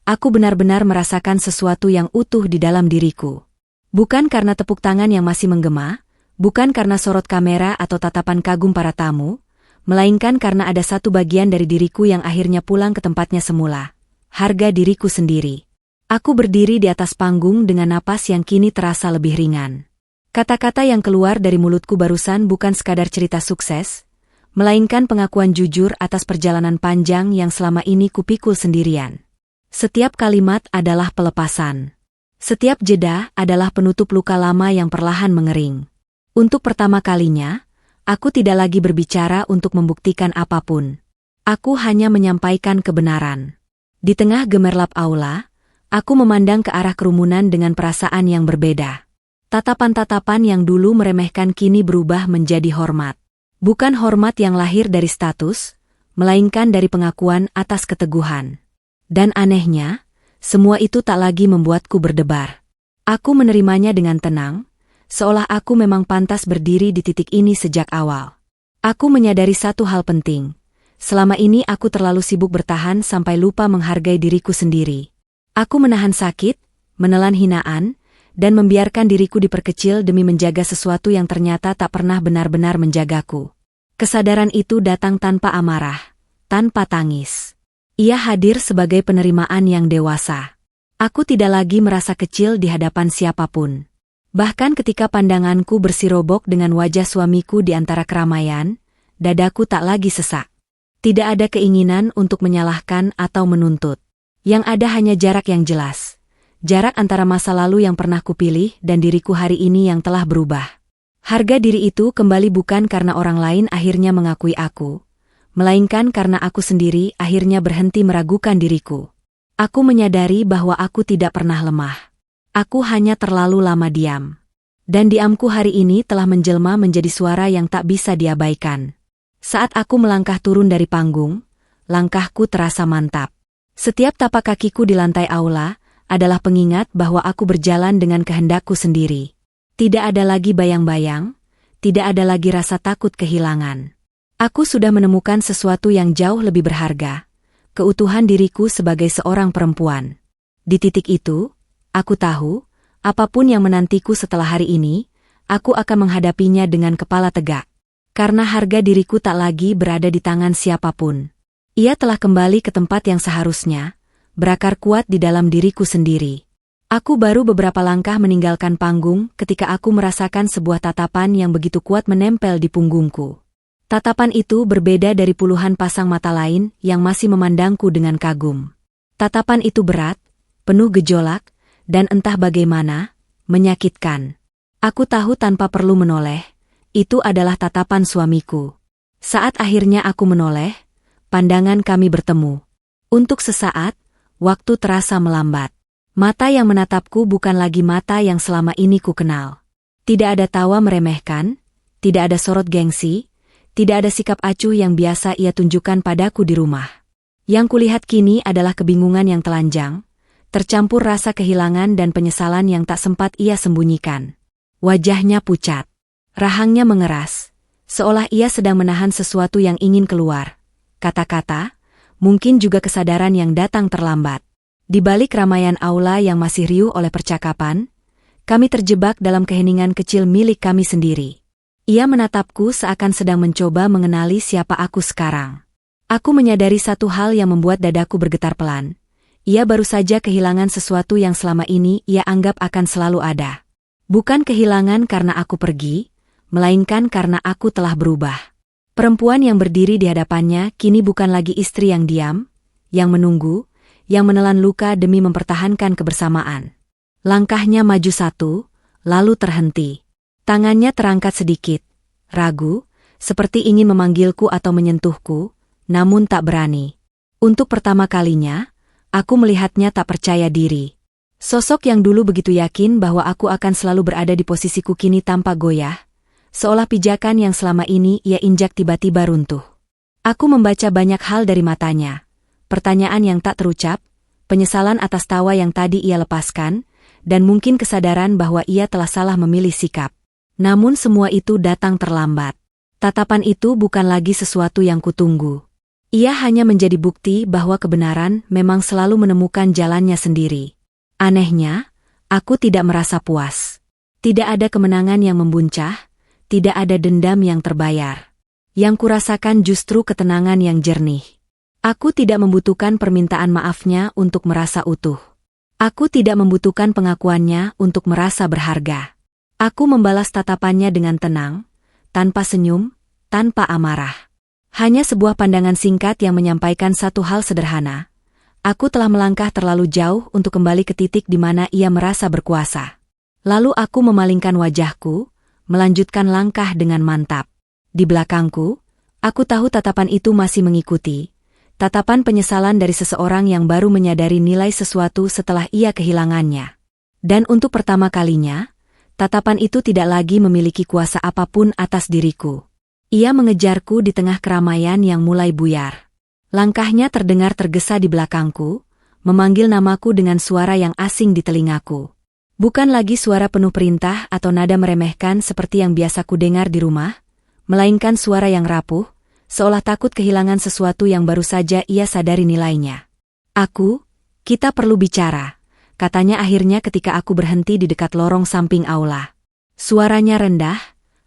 aku benar-benar merasakan sesuatu yang utuh di dalam diriku. Bukan karena tepuk tangan yang masih menggema, bukan karena sorot kamera atau tatapan kagum para tamu, melainkan karena ada satu bagian dari diriku yang akhirnya pulang ke tempatnya semula, harga diriku sendiri. Aku berdiri di atas panggung dengan napas yang kini terasa lebih ringan. Kata-kata yang keluar dari mulutku barusan bukan sekadar cerita sukses, melainkan pengakuan jujur atas perjalanan panjang yang selama ini kupikul sendirian. Setiap kalimat adalah pelepasan. Setiap jeda adalah penutup luka lama yang perlahan mengering. Untuk pertama kalinya, aku tidak lagi berbicara untuk membuktikan apapun. Aku hanya menyampaikan kebenaran. Di tengah gemerlap aula, aku memandang ke arah kerumunan dengan perasaan yang berbeda. Tatapan-tatapan yang dulu meremehkan kini berubah menjadi hormat. Bukan hormat yang lahir dari status, melainkan dari pengakuan atas keteguhan. Dan anehnya, semua itu tak lagi membuatku berdebar. Aku menerimanya dengan tenang, seolah aku memang pantas berdiri di titik ini sejak awal. Aku menyadari satu hal penting. Selama ini aku terlalu sibuk bertahan sampai lupa menghargai diriku sendiri. Aku menahan sakit, menelan hinaan, dan membiarkan diriku diperkecil demi menjaga sesuatu yang ternyata tak pernah benar-benar menjagaku. Kesadaran itu datang tanpa amarah, tanpa tangis. Ia hadir sebagai penerimaan yang dewasa. Aku tidak lagi merasa kecil di hadapan siapapun. Bahkan ketika pandanganku bersirobok dengan wajah suamiku di antara keramaian, dadaku tak lagi sesak. Tidak ada keinginan untuk menyalahkan atau menuntut. Yang ada hanya jarak yang jelas. Jarak antara masa lalu yang pernah kupilih dan diriku hari ini yang telah berubah. Harga diri itu kembali bukan karena orang lain akhirnya mengakui aku, melainkan karena aku sendiri akhirnya berhenti meragukan diriku. Aku menyadari bahwa aku tidak pernah lemah. Aku hanya terlalu lama diam. Dan diamku hari ini telah menjelma menjadi suara yang tak bisa diabaikan. Saat aku melangkah turun dari panggung, langkahku terasa mantap. Setiap tapak kakiku di lantai aula adalah pengingat bahwa aku berjalan dengan kehendakku sendiri. Tidak ada lagi bayang-bayang, tidak ada lagi rasa takut kehilangan. Aku sudah menemukan sesuatu yang jauh lebih berharga, keutuhan diriku sebagai seorang perempuan. Di titik itu, aku tahu, apapun yang menantiku setelah hari ini, aku akan menghadapinya dengan kepala tegak. Karena harga diriku tak lagi berada di tangan siapapun. Ia telah kembali ke tempat yang seharusnya, berakar kuat di dalam diriku sendiri. Aku baru beberapa langkah meninggalkan panggung ketika aku merasakan sebuah tatapan yang begitu kuat menempel di punggungku. Tatapan itu berbeda dari puluhan pasang mata lain yang masih memandangku dengan kagum. Tatapan itu berat, penuh gejolak, dan entah bagaimana, menyakitkan. Aku tahu tanpa perlu menoleh, itu adalah tatapan suamiku. Saat akhirnya aku menoleh, pandangan kami bertemu. Untuk sesaat, waktu terasa melambat. Mata yang menatapku bukan lagi mata yang selama ini ku kenal. Tidak ada tawa meremehkan, tidak ada sorot gengsi, tidak ada sikap acuh yang biasa ia tunjukkan padaku di rumah. Yang kulihat kini adalah kebingungan yang telanjang, tercampur rasa kehilangan dan penyesalan yang tak sempat ia sembunyikan. Wajahnya pucat, rahangnya mengeras, seolah ia sedang menahan sesuatu yang ingin keluar. Kata-kata, mungkin juga kesadaran yang datang terlambat. Di balik keramaian aula yang masih riuh oleh percakapan, kami terjebak dalam keheningan kecil milik kami sendiri. Ia menatapku seakan sedang mencoba mengenali siapa aku sekarang. Aku menyadari satu hal yang membuat dadaku bergetar pelan. Ia baru saja kehilangan sesuatu yang selama ini ia anggap akan selalu ada. Bukan kehilangan karena aku pergi, melainkan karena aku telah berubah. Perempuan yang berdiri di hadapannya kini bukan lagi istri yang diam, yang menunggu, yang menelan luka demi mempertahankan kebersamaan. Langkahnya maju satu, lalu terhenti. Tangannya terangkat sedikit, ragu, seperti ingin memanggilku atau menyentuhku, namun tak berani. Untuk pertama kalinya, aku melihatnya tak percaya diri. Sosok yang dulu begitu yakin bahwa aku akan selalu berada di posisiku kini tampak goyah, seolah pijakan yang selama ini ia injak tiba-tiba runtuh. Aku membaca banyak hal dari matanya, pertanyaan yang tak terucap, penyesalan atas tawa yang tadi ia lepaskan, dan mungkin kesadaran bahwa ia telah salah memilih sikap. Namun semua itu datang terlambat. Tatapan itu bukan lagi sesuatu yang kutunggu. Ia hanya menjadi bukti bahwa kebenaran memang selalu menemukan jalannya sendiri. Anehnya, aku tidak merasa puas. Tidak ada kemenangan yang membuncah, tidak ada dendam yang terbayar. Yang kurasakan justru ketenangan yang jernih. Aku tidak membutuhkan permintaan maafnya untuk merasa utuh. Aku tidak membutuhkan pengakuannya untuk merasa berharga. Aku membalas tatapannya dengan tenang, tanpa senyum, tanpa amarah. Hanya sebuah pandangan singkat yang menyampaikan satu hal sederhana. Aku telah melangkah terlalu jauh untuk kembali ke titik di mana ia merasa berkuasa. Lalu aku memalingkan wajahku, melanjutkan langkah dengan mantap. Di belakangku, aku tahu tatapan itu masih mengikuti. Tatapan penyesalan dari seseorang yang baru menyadari nilai sesuatu setelah ia kehilangannya. Dan untuk pertama kalinya, tatapan itu tidak lagi memiliki kuasa apapun atas diriku. Ia mengejarku di tengah keramaian yang mulai buyar. Langkahnya terdengar tergesa di belakangku, memanggil namaku dengan suara yang asing di telingaku. Bukan lagi suara penuh perintah atau nada meremehkan seperti yang biasa ku dengar di rumah, melainkan suara yang rapuh, seolah takut kehilangan sesuatu yang baru saja ia sadari nilainya. Kita perlu bicara, katanya akhirnya ketika aku berhenti di dekat lorong samping aula. Suaranya rendah,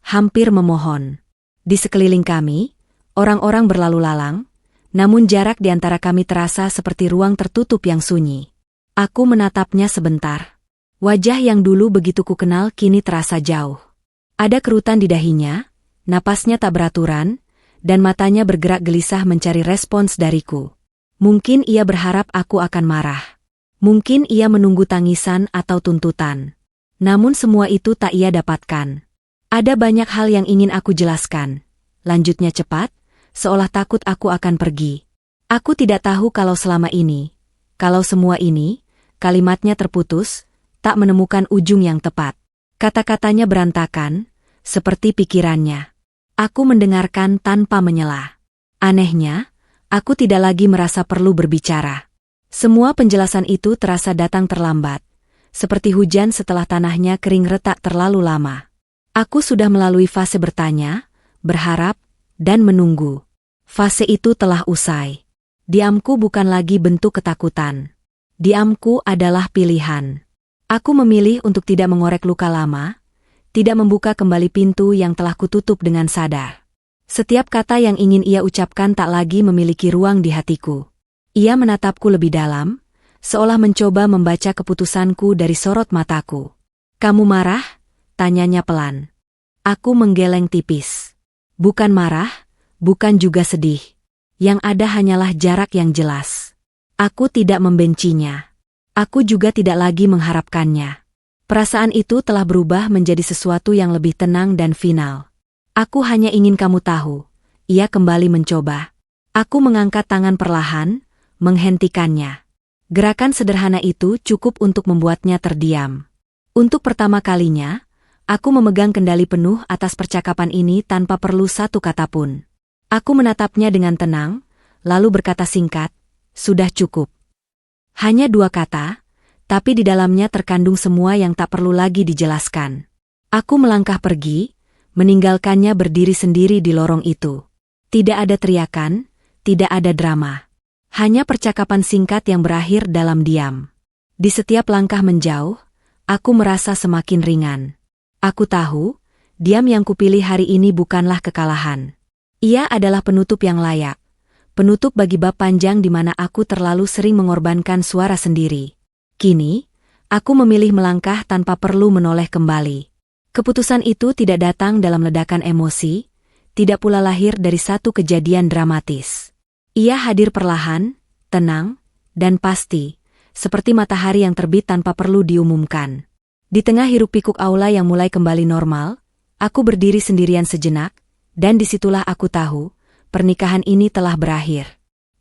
hampir memohon. Di sekeliling kami, orang-orang berlalu lalang, namun jarak di antara kami terasa seperti ruang tertutup yang sunyi. Aku menatapnya sebentar. Wajah yang dulu begitu ku kenal kini terasa jauh. Ada kerutan di dahinya, napasnya tak beraturan, dan matanya bergerak gelisah mencari respons dariku. Mungkin ia berharap aku akan marah. Mungkin ia menunggu tangisan atau tuntutan. Namun semua itu tak ia dapatkan. Ada banyak hal yang ingin aku jelaskan. Lanjutnya cepat, seolah takut aku akan pergi. Aku tidak tahu kalau selama ini, kalau semua ini, kalimatnya terputus, tak menemukan ujung yang tepat. Kata-katanya berantakan, seperti pikirannya. Aku mendengarkan tanpa menyela. Anehnya, aku tidak lagi merasa perlu berbicara. Semua penjelasan itu terasa datang terlambat, seperti hujan setelah tanahnya kering retak terlalu lama. Aku sudah melalui fase bertanya, berharap, dan menunggu. Fase itu telah usai. Diamku bukan lagi bentuk ketakutan. Diamku adalah pilihan. Aku memilih untuk tidak mengorek luka lama, tidak membuka kembali pintu yang telah kututup dengan sadar. Setiap kata yang ingin ia ucapkan tak lagi memiliki ruang di hatiku. Ia menatapku lebih dalam, seolah mencoba membaca keputusanku dari sorot mataku. "Kamu marah?" tanyanya pelan. Aku menggeleng tipis. Bukan marah, bukan juga sedih. Yang ada hanyalah jarak yang jelas. Aku tidak membencinya. Aku juga tidak lagi mengharapkannya. Perasaan itu telah berubah menjadi sesuatu yang lebih tenang dan final. Aku hanya ingin kamu tahu. Ia kembali mencoba. Aku mengangkat tangan perlahan, menghentikannya. Gerakan sederhana itu cukup untuk membuatnya terdiam. Untuk pertama kalinya, aku memegang kendali penuh atas percakapan ini tanpa perlu satu kata pun. Aku menatapnya dengan tenang, lalu berkata singkat, "Sudah cukup." Hanya 2 kata, tapi di dalamnya terkandung semua yang tak perlu lagi dijelaskan. Aku melangkah pergi, meninggalkannya berdiri sendiri di lorong itu. Tidak ada teriakan, tidak ada drama. Hanya percakapan singkat yang berakhir dalam diam. Di setiap langkah menjauh, aku merasa semakin ringan. Aku tahu, diam yang kupilih hari ini bukanlah kekalahan. Ia adalah penutup yang layak. Penutup bagi bab panjang di mana aku terlalu sering mengorbankan suara sendiri. Kini, aku memilih melangkah tanpa perlu menoleh kembali. Keputusan itu tidak datang dalam ledakan emosi, tidak pula lahir dari satu kejadian dramatis. Ia hadir perlahan, tenang, dan pasti, seperti matahari yang terbit tanpa perlu diumumkan. Di tengah hiruk-pikuk aula yang mulai kembali normal, aku berdiri sendirian sejenak, dan disitulah aku tahu, pernikahan ini telah berakhir.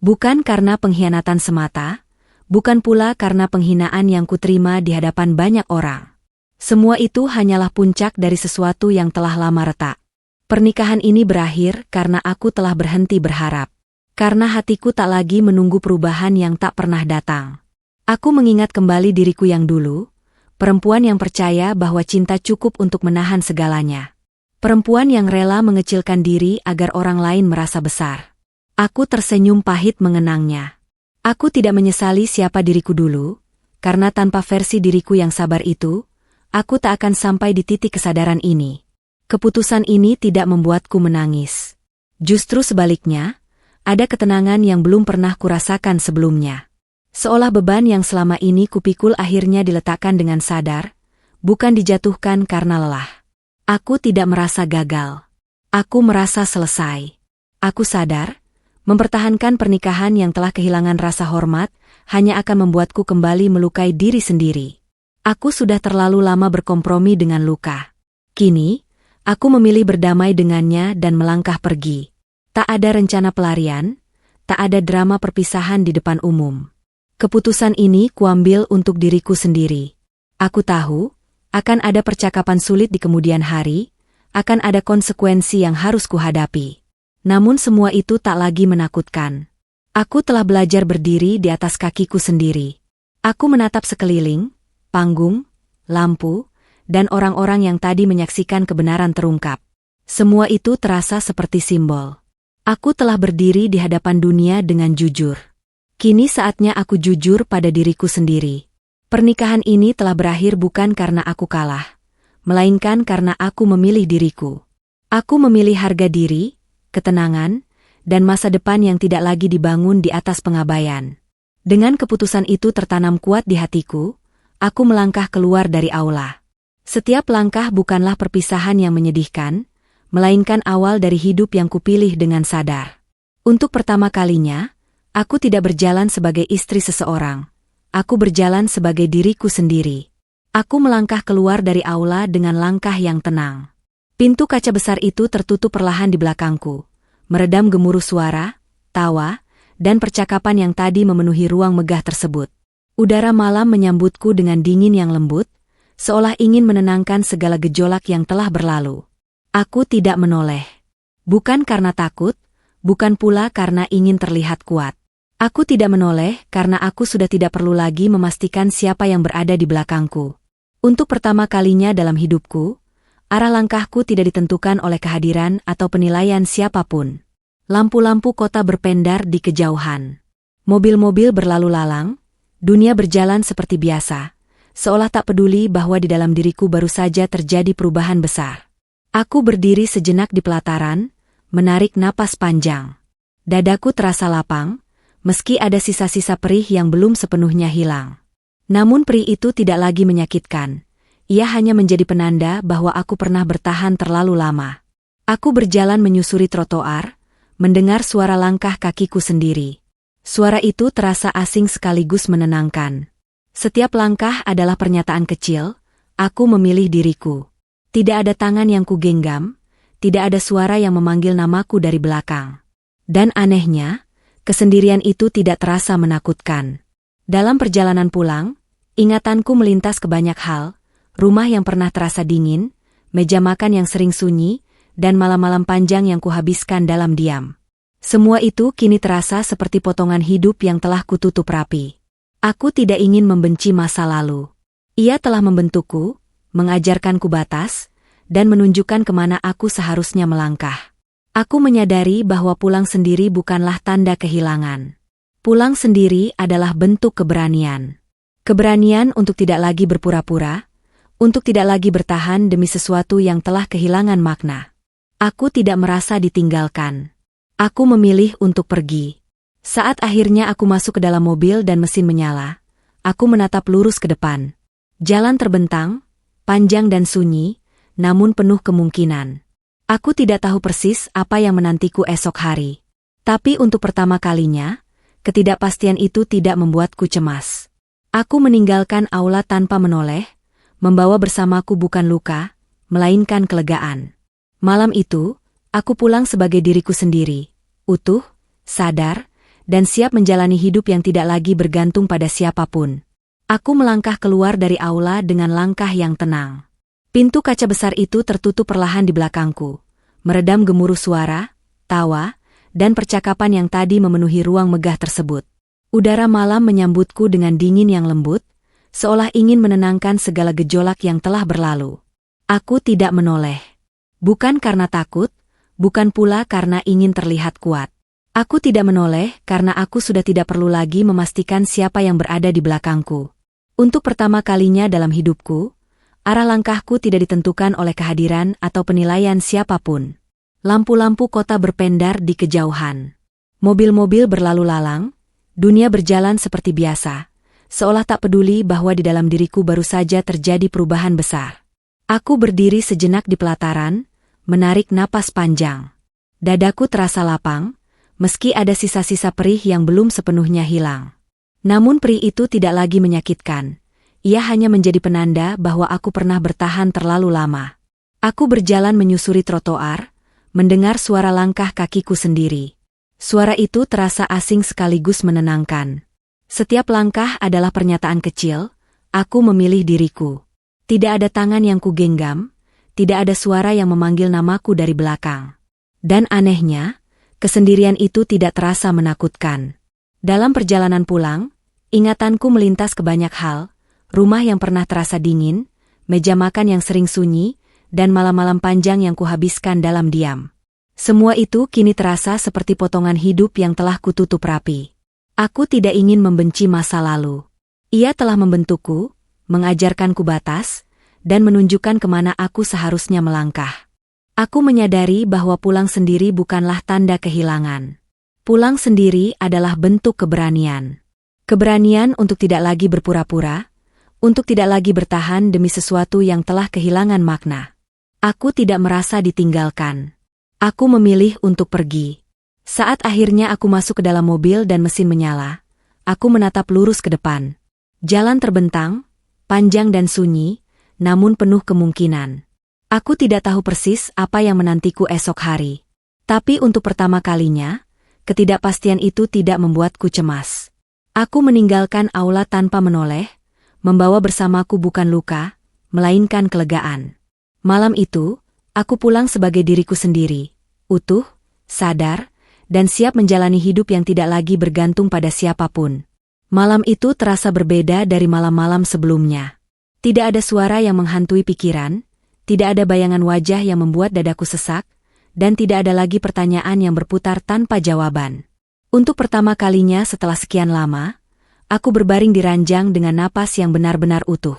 Bukan karena pengkhianatan semata, bukan pula karena penghinaan yang kuterima di hadapan banyak orang. Semua itu hanyalah puncak dari sesuatu yang telah lama retak. Pernikahan ini berakhir karena aku telah berhenti berharap. Karena hatiku tak lagi menunggu perubahan yang tak pernah datang. Aku mengingat kembali diriku yang dulu, perempuan yang percaya bahwa cinta cukup untuk menahan segalanya. Perempuan yang rela mengecilkan diri agar orang lain merasa besar. Aku tersenyum pahit mengenangnya. Aku tidak menyesali siapa diriku dulu, karena tanpa versi diriku yang sabar itu, aku tak akan sampai di titik kesadaran ini. Keputusan ini tidak membuatku menangis. Justru sebaliknya, ada ketenangan yang belum pernah kurasakan sebelumnya. Seolah beban yang selama ini kupikul akhirnya diletakkan dengan sadar, bukan dijatuhkan karena lelah. Aku tidak merasa gagal. Aku merasa selesai. Aku sadar, mempertahankan pernikahan yang telah kehilangan rasa hormat, hanya akan membuatku kembali melukai diri sendiri. Aku sudah terlalu lama berkompromi dengan luka. Kini, aku memilih berdamai dengannya dan melangkah pergi. Tak ada rencana pelarian, tak ada drama perpisahan di depan umum. Keputusan ini kuambil untuk diriku sendiri. Aku tahu, akan ada percakapan sulit di kemudian hari, akan ada konsekuensi yang harus kuhadapi. Namun semua itu tak lagi menakutkan. Aku telah belajar berdiri di atas kakiku sendiri. Aku menatap sekeliling, panggung, lampu, dan orang-orang yang tadi menyaksikan kebenaran terungkap. Semua itu terasa seperti simbol. Aku telah berdiri di hadapan dunia dengan jujur. Kini saatnya aku jujur pada diriku sendiri. Pernikahan ini telah berakhir bukan karena aku kalah, melainkan karena aku memilih diriku. Aku memilih harga diri, ketenangan, dan masa depan yang tidak lagi dibangun di atas pengabaian. Dengan keputusan itu tertanam kuat di hatiku, aku melangkah keluar dari aula. Setiap langkah bukanlah perpisahan yang menyedihkan, melainkan awal dari hidup yang kupilih dengan sadar. Untuk pertama kalinya, aku tidak berjalan sebagai istri seseorang. Aku berjalan sebagai diriku sendiri. Aku melangkah keluar dari aula dengan langkah yang tenang. Pintu kaca besar itu tertutup perlahan di belakangku, meredam gemuruh suara, tawa, dan percakapan yang tadi memenuhi ruang megah tersebut. Udara malam menyambutku dengan dingin yang lembut, seolah ingin menenangkan segala gejolak yang telah berlalu. Aku tidak menoleh. Bukan karena takut, bukan pula karena ingin terlihat kuat. Aku tidak menoleh karena aku sudah tidak perlu lagi memastikan siapa yang berada di belakangku. Untuk pertama kalinya dalam hidupku, arah langkahku tidak ditentukan oleh kehadiran atau penilaian siapapun. Lampu-lampu kota berpendar di kejauhan. Mobil-mobil berlalu lalang, dunia berjalan seperti biasa, seolah tak peduli bahwa di dalam diriku baru saja terjadi perubahan besar. Aku berdiri sejenak di pelataran, menarik napas panjang. Dadaku terasa lapang, meski ada sisa-sisa perih yang belum sepenuhnya hilang. Namun perih itu tidak lagi menyakitkan. Ia hanya menjadi penanda bahwa aku pernah bertahan terlalu lama. Aku berjalan menyusuri trotoar, mendengar suara langkah kakiku sendiri. Suara itu terasa asing sekaligus menenangkan. Setiap langkah adalah pernyataan kecil, aku memilih diriku. Tidak ada tangan yang kugenggam, tidak ada suara yang memanggil namaku dari belakang. Dan anehnya, kesendirian itu tidak terasa menakutkan. Dalam perjalanan pulang, ingatanku melintas ke banyak hal, rumah yang pernah terasa dingin, meja makan yang sering sunyi, dan malam-malam panjang yang kuhabiskan dalam diam. Semua itu kini terasa seperti potongan hidup yang telah kututup rapi. Aku tidak ingin membenci masa lalu. Ia telah membentukku, mengajarkanku batas, dan menunjukkan kemana aku seharusnya melangkah. Aku menyadari bahwa pulang sendiri bukanlah tanda kehilangan. Pulang sendiri adalah bentuk keberanian. Keberanian untuk tidak lagi berpura-pura, untuk tidak lagi bertahan demi sesuatu yang telah kehilangan makna. Aku tidak merasa ditinggalkan. Aku memilih untuk pergi. Saat akhirnya aku masuk ke dalam mobil dan mesin menyala, aku menatap lurus ke depan. Jalan terbentang, panjang dan sunyi, namun penuh kemungkinan. Aku tidak tahu persis apa yang menantiku esok hari. Tapi untuk pertama kalinya, ketidakpastian itu tidak membuatku cemas. Aku meninggalkan aula tanpa menoleh, membawa bersamaku bukan luka, melainkan kelegaan. Malam itu, aku pulang sebagai diriku sendiri, utuh, sadar, dan siap menjalani hidup yang tidak lagi bergantung pada siapapun. Aku melangkah keluar dari aula dengan langkah yang tenang. Pintu kaca besar itu tertutup perlahan di belakangku, meredam gemuruh suara, tawa, dan percakapan yang tadi memenuhi ruang megah tersebut. Udara malam menyambutku dengan dingin yang lembut, seolah ingin menenangkan segala gejolak yang telah berlalu. Aku tidak menoleh. Bukan karena takut, bukan pula karena ingin terlihat kuat. Aku tidak menoleh karena aku sudah tidak perlu lagi memastikan siapa yang berada di belakangku. Untuk pertama kalinya dalam hidupku, arah langkahku tidak ditentukan oleh kehadiran atau penilaian siapapun. Lampu-lampu kota berpendar di kejauhan. Mobil-mobil berlalu lalang, dunia berjalan seperti biasa, seolah tak peduli bahwa di dalam diriku baru saja terjadi perubahan besar. Aku berdiri sejenak di pelataran, menarik napas panjang. Dadaku terasa lapang, meski ada sisa-sisa perih yang belum sepenuhnya hilang. Namun perih itu tidak lagi menyakitkan. Ia hanya menjadi penanda bahwa aku pernah bertahan terlalu lama. Aku berjalan menyusuri trotoar, mendengar suara langkah kakiku sendiri. Suara itu terasa asing sekaligus menenangkan. Setiap langkah adalah pernyataan kecil, aku memilih diriku. Tidak ada tangan yang kugenggam, tidak ada suara yang memanggil namaku dari belakang. Dan anehnya, kesendirian itu tidak terasa menakutkan. Dalam perjalanan pulang, ingatanku melintas ke banyak hal, rumah yang pernah terasa dingin, meja makan yang sering sunyi, dan malam-malam panjang yang kuhabiskan dalam diam. Semua itu kini terasa seperti potongan hidup yang telah kututup rapi. Aku tidak ingin membenci masa lalu. Ia telah membentukku, mengajarkanku batas, dan menunjukkan kemana aku seharusnya melangkah. Aku menyadari bahwa pulang sendiri bukanlah tanda kehilangan. Pulang sendiri adalah bentuk keberanian. Keberanian untuk tidak lagi berpura-pura, untuk tidak lagi bertahan demi sesuatu yang telah kehilangan makna. Aku tidak merasa ditinggalkan. Aku memilih untuk pergi. Saat akhirnya aku masuk ke dalam mobil dan mesin menyala, aku menatap lurus ke depan. Jalan terbentang, panjang dan sunyi, namun penuh kemungkinan. Aku tidak tahu persis apa yang menantiku esok hari. Tapi untuk pertama kalinya, ketidakpastian itu tidak membuatku cemas. Aku meninggalkan aula tanpa menoleh, membawa bersamaku bukan luka, melainkan kelegaan. Malam itu, aku pulang sebagai diriku sendiri, utuh, sadar, dan siap menjalani hidup yang tidak lagi bergantung pada siapapun. Malam itu terasa berbeda dari malam-malam sebelumnya. Tidak ada suara yang menghantui pikiran, tidak ada bayangan wajah yang membuat dadaku sesak, dan tidak ada lagi pertanyaan yang berputar tanpa jawaban. Untuk pertama kalinya setelah sekian lama, aku berbaring di ranjang dengan napas yang benar-benar utuh.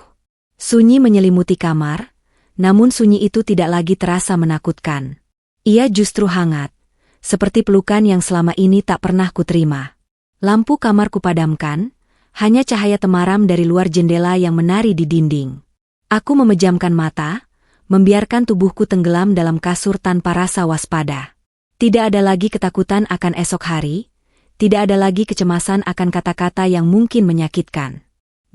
Sunyi menyelimuti kamar, namun sunyi itu tidak lagi terasa menakutkan. Ia justru hangat, seperti pelukan yang selama ini tak pernah kuterima. Lampu kamar kupadamkan, hanya cahaya temaram dari luar jendela yang menari di dinding. Aku memejamkan mata, membiarkan tubuhku tenggelam dalam kasur tanpa rasa waspada. Tidak ada lagi ketakutan akan esok hari, tidak ada lagi kecemasan akan kata-kata yang mungkin menyakitkan.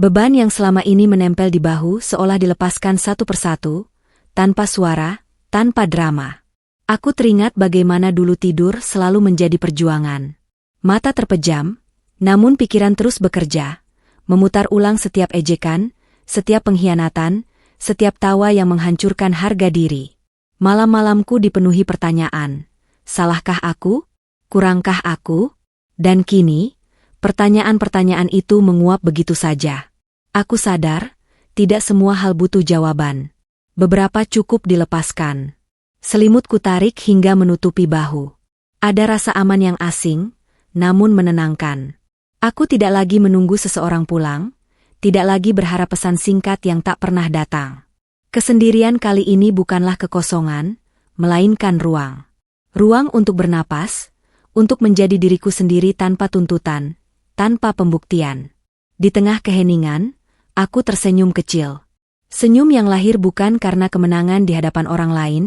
Beban yang selama ini menempel di bahu seolah dilepaskan satu persatu, tanpa suara, tanpa drama. Aku teringat bagaimana dulu tidur selalu menjadi perjuangan. Mata terpejam, namun pikiran terus bekerja, memutar ulang setiap ejekan, setiap pengkhianatan, setiap tawa yang menghancurkan harga diri. Malam-malamku dipenuhi pertanyaan, salahkah aku? Kurangkah aku? Dan kini, pertanyaan-pertanyaan itu menguap begitu saja. Aku sadar, tidak semua hal butuh jawaban. Beberapa cukup dilepaskan. Selimutku tarik hingga menutupi bahu. Ada rasa aman yang asing, namun menenangkan. Aku tidak lagi menunggu seseorang pulang, tidak lagi berharap pesan singkat yang tak pernah datang. Kesendirian kali ini bukanlah kekosongan, melainkan ruang. Ruang untuk bernapas, untuk menjadi diriku sendiri tanpa tuntutan, tanpa pembuktian. Di tengah keheningan, aku tersenyum kecil. Senyum yang lahir bukan karena kemenangan di hadapan orang lain,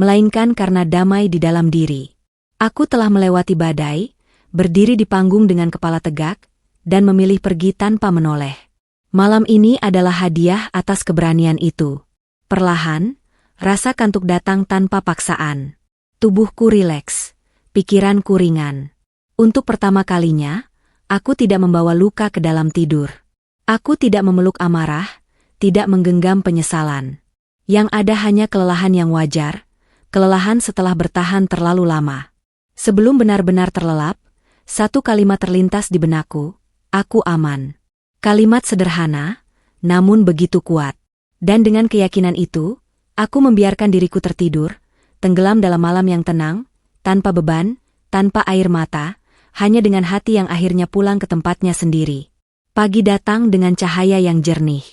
melainkan karena damai di dalam diri. Aku telah melewati badai, berdiri di panggung dengan kepala tegak, dan memilih pergi tanpa menoleh. Malam ini adalah hadiah atas keberanian itu. Perlahan, rasa kantuk datang tanpa paksaan. Tubuhku rileks, pikiranku ringan. Untuk pertama kalinya, aku tidak membawa luka ke dalam tidur. Aku tidak memeluk amarah, tidak menggenggam penyesalan. Yang ada hanya kelelahan yang wajar, kelelahan setelah bertahan terlalu lama. Sebelum benar-benar terlelap, satu kalimat terlintas di benakku, aku aman. Kalimat sederhana, namun begitu kuat. Dan dengan keyakinan itu, aku membiarkan diriku tertidur, tenggelam dalam malam yang tenang, tanpa beban, tanpa air mata, hanya dengan hati yang akhirnya pulang ke tempatnya sendiri. Pagi datang dengan cahaya yang jernih.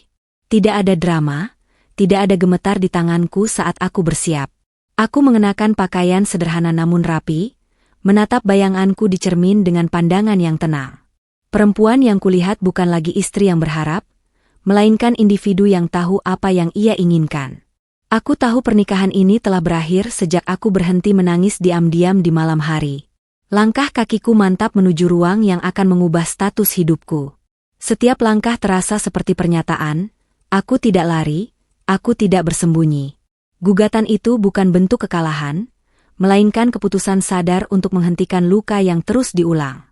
Tidak ada drama, tidak ada gemetar di tanganku saat aku bersiap. Aku mengenakan pakaian sederhana namun rapi, menatap bayanganku di cermin dengan pandangan yang tenang. Perempuan yang kulihat bukan lagi istri yang berharap, melainkan individu yang tahu apa yang ia inginkan. Aku tahu pernikahan ini telah berakhir sejak aku berhenti menangis diam-diam di malam hari. Langkah kakiku mantap menuju ruang yang akan mengubah status hidupku. Setiap langkah terasa seperti pernyataan, aku tidak lari, aku tidak bersembunyi. Gugatan itu bukan bentuk kekalahan, melainkan keputusan sadar untuk menghentikan luka yang terus diulang.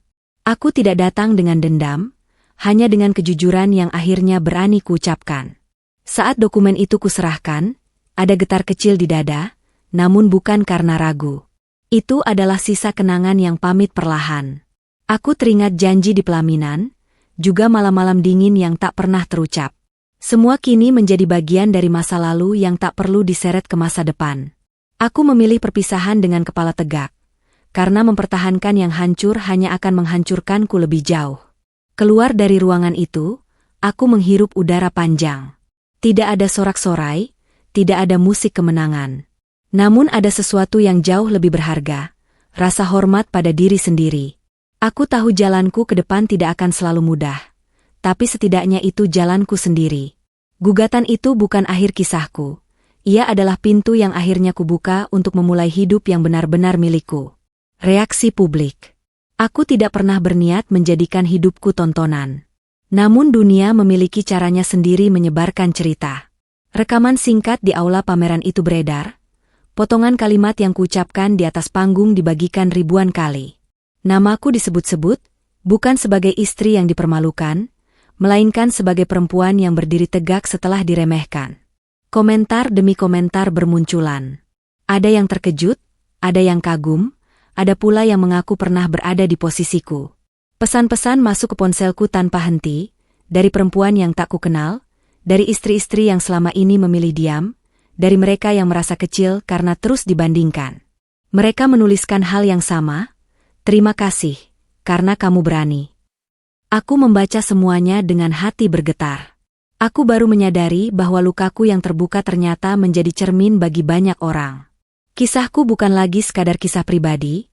Aku tidak datang dengan dendam, hanya dengan kejujuran yang akhirnya berani kuucapkan. Saat dokumen itu kuserahkan, ada getar kecil di dada, namun bukan karena ragu. Itu adalah sisa kenangan yang pamit perlahan. Aku teringat janji di pelaminan, juga malam-malam dingin yang tak pernah terucap. Semua kini menjadi bagian dari masa lalu yang tak perlu diseret ke masa depan. Aku memilih perpisahan dengan kepala tegak, karena mempertahankan yang hancur hanya akan menghancurkanku lebih jauh. Keluar dari ruangan itu, aku menghirup udara panjang. Tidak ada sorak-sorai, tidak ada musik kemenangan. Namun ada sesuatu yang jauh lebih berharga, rasa hormat pada diri sendiri. Aku tahu jalanku ke depan tidak akan selalu mudah, tapi setidaknya itu jalanku sendiri. Gugatan itu bukan akhir kisahku. Ia adalah pintu yang akhirnya kubuka untuk memulai hidup yang benar-benar milikku. Reaksi publik. Aku tidak pernah berniat menjadikan hidupku tontonan. Namun dunia memiliki caranya sendiri menyebarkan cerita. Rekaman singkat di aula pameran itu beredar. Potongan kalimat yang kuucapkan di atas panggung dibagikan ribuan kali. Namaku disebut-sebut, bukan sebagai istri yang dipermalukan, melainkan sebagai perempuan yang berdiri tegak setelah diremehkan. Komentar demi komentar bermunculan. Ada yang terkejut, ada yang kagum, ada pula yang mengaku pernah berada di posisiku. Pesan-pesan masuk ke ponselku tanpa henti, dari perempuan yang tak kukenal, dari istri-istri yang selama ini memilih diam, dari mereka yang merasa kecil karena terus dibandingkan. Mereka menuliskan hal yang sama, terima kasih, karena kamu berani. Aku membaca semuanya dengan hati bergetar. Aku baru menyadari bahwa lukaku yang terbuka ternyata menjadi cermin bagi banyak orang. Kisahku bukan lagi sekadar kisah pribadi,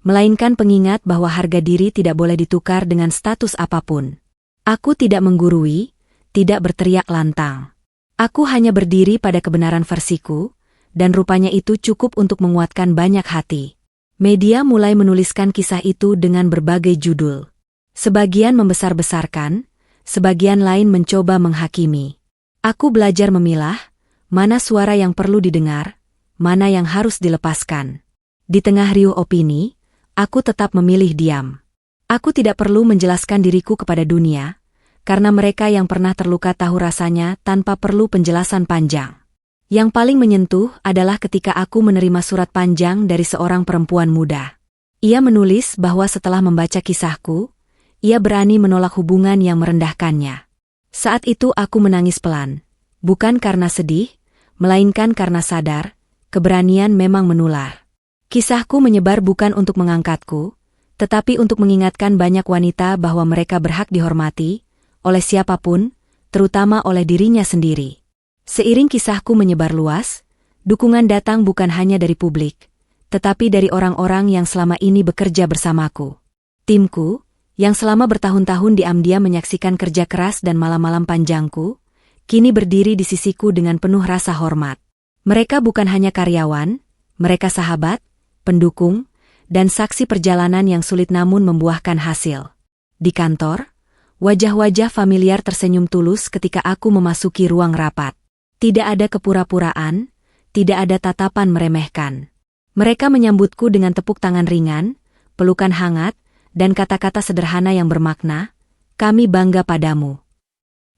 melainkan pengingat bahwa harga diri tidak boleh ditukar dengan status apapun. Aku tidak menggurui, tidak berteriak lantang. Aku hanya berdiri pada kebenaran versiku, dan rupanya itu cukup untuk menguatkan banyak hati. Media mulai menuliskan kisah itu dengan berbagai judul. Sebagian membesar-besarkan, sebagian lain mencoba menghakimi. Aku belajar memilah, mana suara yang perlu didengar, mana yang harus dilepaskan. Di tengah riuh opini, aku tetap memilih diam. Aku tidak perlu menjelaskan diriku kepada dunia, karena mereka yang pernah terluka tahu rasanya tanpa perlu penjelasan panjang. Yang paling menyentuh adalah ketika aku menerima surat panjang dari seorang perempuan muda. Ia menulis bahwa setelah membaca kisahku, ia berani menolak hubungan yang merendahkannya. Saat itu aku menangis pelan, bukan karena sedih, melainkan karena sadar, keberanian memang menular. Kisahku menyebar bukan untuk mengangkatku, tetapi untuk mengingatkan banyak wanita bahwa mereka berhak dihormati, oleh siapapun, terutama oleh dirinya sendiri. Seiring kisahku menyebar luas, dukungan datang bukan hanya dari publik, tetapi dari orang-orang yang selama ini bekerja bersamaku. Timku, yang selama bertahun-tahun diam-diam menyaksikan kerja keras dan malam-malam panjangku, kini berdiri di sisiku dengan penuh rasa hormat. Mereka bukan hanya karyawan, mereka sahabat, pendukung, dan saksi perjalanan yang sulit namun membuahkan hasil. Di kantor, wajah-wajah familiar tersenyum tulus ketika aku memasuki ruang rapat. Tidak ada kepura-puraan, tidak ada tatapan meremehkan. Mereka menyambutku dengan tepuk tangan ringan, pelukan hangat, dan kata-kata sederhana yang bermakna, kami bangga padamu.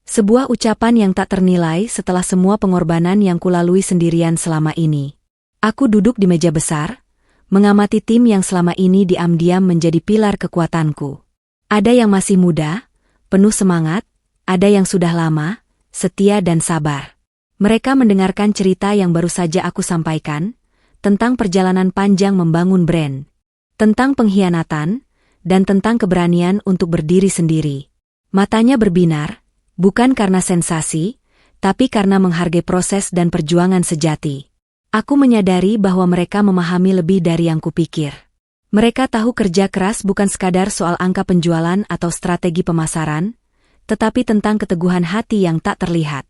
Sebuah ucapan yang tak ternilai setelah semua pengorbanan yang kulalui sendirian selama ini. Aku duduk di meja besar, mengamati tim yang selama ini diam-diam menjadi pilar kekuatanku. Ada yang masih muda, penuh semangat, ada yang sudah lama, setia dan sabar. Mereka mendengarkan cerita yang baru saja aku sampaikan, tentang perjalanan panjang membangun brand, tentang pengkhianatan, dan tentang keberanian untuk berdiri sendiri. Matanya berbinar, bukan karena sensasi, tapi karena menghargai proses dan perjuangan sejati. Aku menyadari bahwa mereka memahami lebih dari yang kupikir. Mereka tahu kerja keras bukan sekadar soal angka penjualan atau strategi pemasaran, tetapi tentang keteguhan hati yang tak terlihat.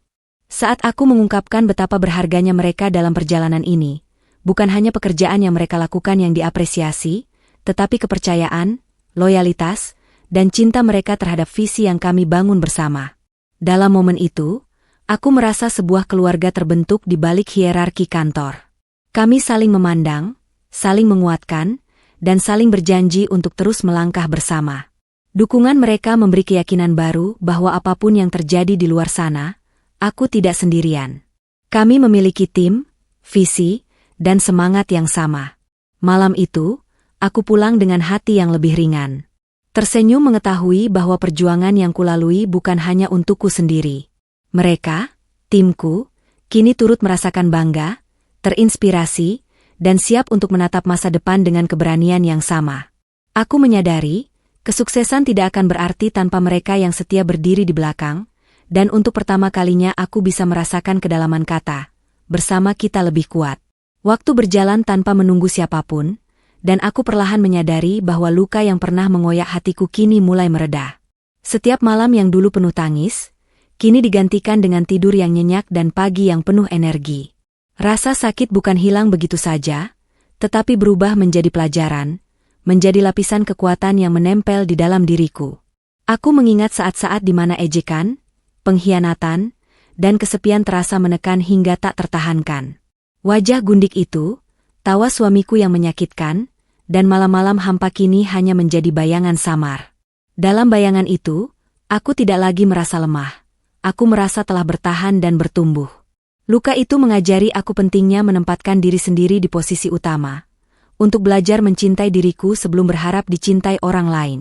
Saat aku mengungkapkan betapa berharganya mereka dalam perjalanan ini, bukan hanya pekerjaan yang mereka lakukan yang diapresiasi, tetapi kepercayaan, loyalitas, dan cinta mereka terhadap visi yang kami bangun bersama. Dalam momen itu, aku merasa sebuah keluarga terbentuk di balik hierarki kantor. Kami saling memandang, saling menguatkan, dan saling berjanji untuk terus melangkah bersama. Dukungan mereka memberi keyakinan baru bahwa apapun yang terjadi di luar sana, aku tidak sendirian. Kami memiliki tim, visi, dan semangat yang sama. Malam itu, aku pulang dengan hati yang lebih ringan. Tersenyum mengetahui bahwa perjuangan yang kulalui bukan hanya untukku sendiri. Mereka, timku, kini turut merasakan bangga, terinspirasi, dan siap untuk menatap masa depan dengan keberanian yang sama. Aku menyadari, kesuksesan tidak akan berarti tanpa mereka yang setia berdiri di belakang, dan untuk pertama kalinya aku bisa merasakan kedalaman kata, bersama kita lebih kuat. Waktu berjalan tanpa menunggu siapapun, dan aku perlahan menyadari bahwa luka yang pernah mengoyak hatiku kini mulai mereda. Setiap malam yang dulu penuh tangis, kini digantikan dengan tidur yang nyenyak dan pagi yang penuh energi. Rasa sakit bukan hilang begitu saja, tetapi berubah menjadi pelajaran, menjadi lapisan kekuatan yang menempel di dalam diriku. Aku mengingat saat-saat di mana ejekan, pengkhianatan, dan kesepian terasa menekan hingga tak tertahankan. Wajah gundik itu, tawa suamiku yang menyakitkan, dan malam-malam hampa kini hanya menjadi bayangan samar. Dalam bayangan itu, aku tidak lagi merasa lemah. Aku merasa telah bertahan dan bertumbuh. Luka itu mengajari aku pentingnya menempatkan diri sendiri di posisi utama, untuk belajar mencintai diriku sebelum berharap dicintai orang lain.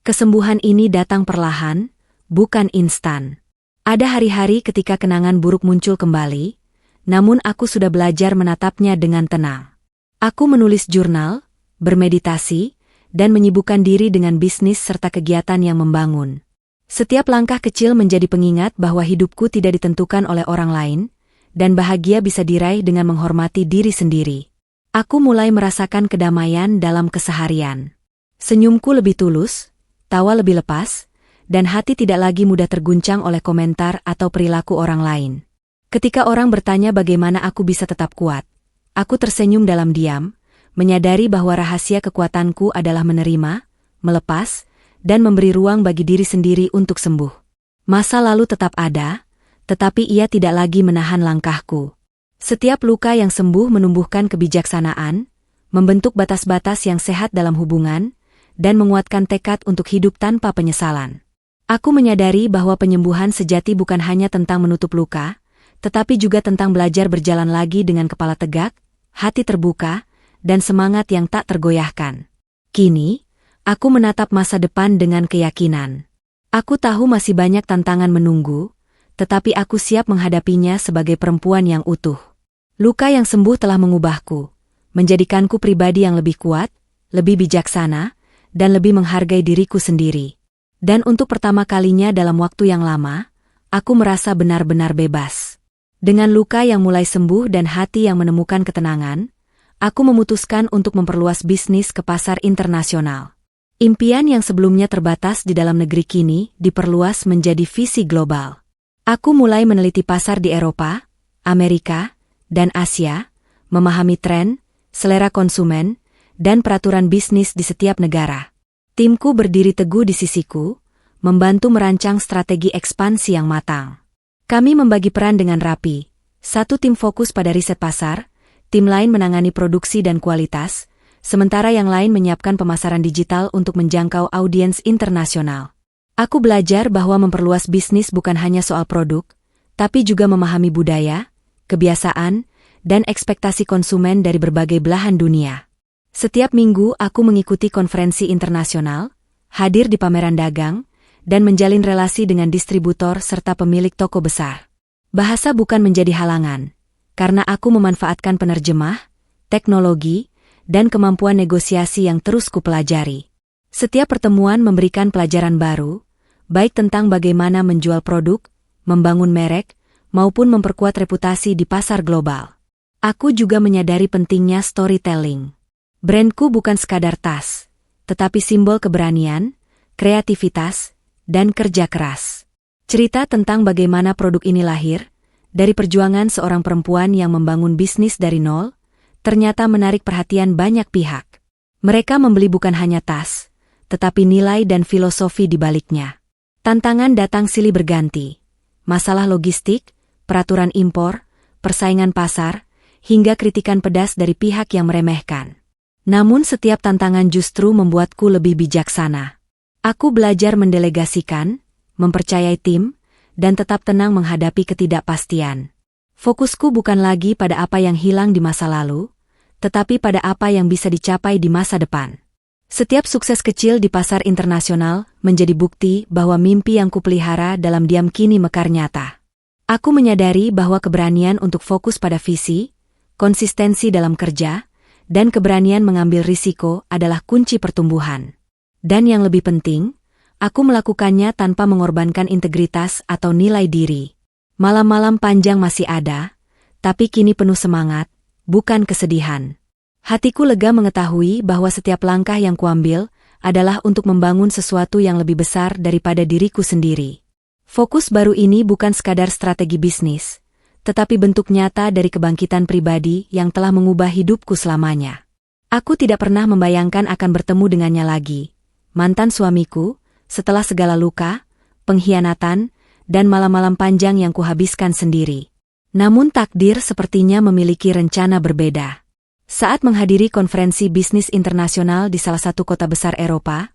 Kesembuhan ini datang perlahan, bukan instan. Ada hari-hari ketika kenangan buruk muncul kembali, namun aku sudah belajar menatapnya dengan tenang. Aku menulis jurnal, bermeditasi, dan menyibukkan diri dengan bisnis serta kegiatan yang membangun. Setiap langkah kecil menjadi pengingat bahwa hidupku tidak ditentukan oleh orang lain, dan bahagia bisa diraih dengan menghormati diri sendiri. Aku mulai merasakan kedamaian dalam keseharian. Senyumku lebih tulus, tawa lebih lepas, dan hati tidak lagi mudah terguncang oleh komentar atau perilaku orang lain. Ketika orang bertanya bagaimana aku bisa tetap kuat, aku tersenyum dalam diam, menyadari bahwa rahasia kekuatanku adalah menerima, melepas, dan memberi ruang bagi diri sendiri untuk sembuh. Masa lalu tetap ada, tetapi ia tidak lagi menahan langkahku. Setiap luka yang sembuh menumbuhkan kebijaksanaan, membentuk batas-batas yang sehat dalam hubungan, dan menguatkan tekad untuk hidup tanpa penyesalan. Aku menyadari bahwa penyembuhan sejati bukan hanya tentang menutup luka, tetapi juga tentang belajar berjalan lagi dengan kepala tegak, hati terbuka, dan semangat yang tak tergoyahkan. Kini, aku menatap masa depan dengan keyakinan. Aku tahu masih banyak tantangan menunggu, tetapi aku siap menghadapinya sebagai perempuan yang utuh. Luka yang sembuh telah mengubahku, menjadikanku pribadi yang lebih kuat, lebih bijaksana, dan lebih menghargai diriku sendiri. Dan untuk pertama kalinya dalam waktu yang lama, aku merasa benar-benar bebas. Dengan luka yang mulai sembuh dan hati yang menemukan ketenangan, aku memutuskan untuk memperluas bisnis ke pasar internasional. Impian yang sebelumnya terbatas di dalam negeri kini diperluas menjadi visi global. Aku mulai meneliti pasar di Eropa, Amerika, dan Asia, memahami tren, selera konsumen, dan peraturan bisnis di setiap negara. Timku berdiri teguh di sisiku, membantu merancang strategi ekspansi yang matang. Kami membagi peran dengan rapi. Satu tim fokus pada riset pasar, tim lain menangani produksi dan kualitas, sementara yang lain menyiapkan pemasaran digital untuk menjangkau audiens internasional. Aku belajar bahwa memperluas bisnis bukan hanya soal produk, tapi juga memahami budaya, kebiasaan, dan ekspektasi konsumen dari berbagai belahan dunia. Setiap minggu aku mengikuti konferensi internasional, hadir di pameran dagang, dan menjalin relasi dengan distributor serta pemilik toko besar. Bahasa bukan menjadi halangan, karena aku memanfaatkan penerjemah, teknologi, dan kemampuan negosiasi yang terus kupelajari. Setiap pertemuan memberikan pelajaran baru, baik tentang bagaimana menjual produk, membangun merek, maupun memperkuat reputasi di pasar global. Aku juga menyadari pentingnya storytelling. Brandku bukan sekadar tas, tetapi simbol keberanian, kreativitas, dan kerja keras. Cerita tentang bagaimana produk ini lahir, dari perjuangan seorang perempuan yang membangun bisnis dari nol, ternyata menarik perhatian banyak pihak. Mereka membeli bukan hanya tas, tetapi nilai dan filosofi di baliknya. Tantangan datang silih berganti. Masalah logistik, peraturan impor, persaingan pasar, hingga kritikan pedas dari pihak yang meremehkan. Namun setiap tantangan justru membuatku lebih bijaksana. Aku belajar mendelegasikan, mempercayai tim, dan tetap tenang menghadapi ketidakpastian. Fokusku bukan lagi pada apa yang hilang di masa lalu, tetapi pada apa yang bisa dicapai di masa depan. Setiap sukses kecil di pasar internasional menjadi bukti bahwa mimpi yang kupelihara dalam diam kini mekar nyata. Aku menyadari bahwa keberanian untuk fokus pada visi, konsistensi dalam kerja, dan keberanian mengambil risiko adalah kunci pertumbuhan. Dan yang lebih penting, aku melakukannya tanpa mengorbankan integritas atau nilai diri. Malam-malam panjang masih ada, tapi kini penuh semangat, bukan kesedihan. Hatiku lega mengetahui bahwa setiap langkah yang kuambil adalah untuk membangun sesuatu yang lebih besar daripada diriku sendiri. Fokus baru ini bukan sekadar strategi bisnis, tetapi bentuk nyata dari kebangkitan pribadi yang telah mengubah hidupku selamanya. Aku tidak pernah membayangkan akan bertemu dengannya lagi. Mantan suamiku, setelah segala luka, pengkhianatan, dan malam-malam panjang yang kuhabiskan sendiri. Namun takdir sepertinya memiliki rencana berbeda. Saat menghadiri konferensi bisnis internasional di salah satu kota besar Eropa,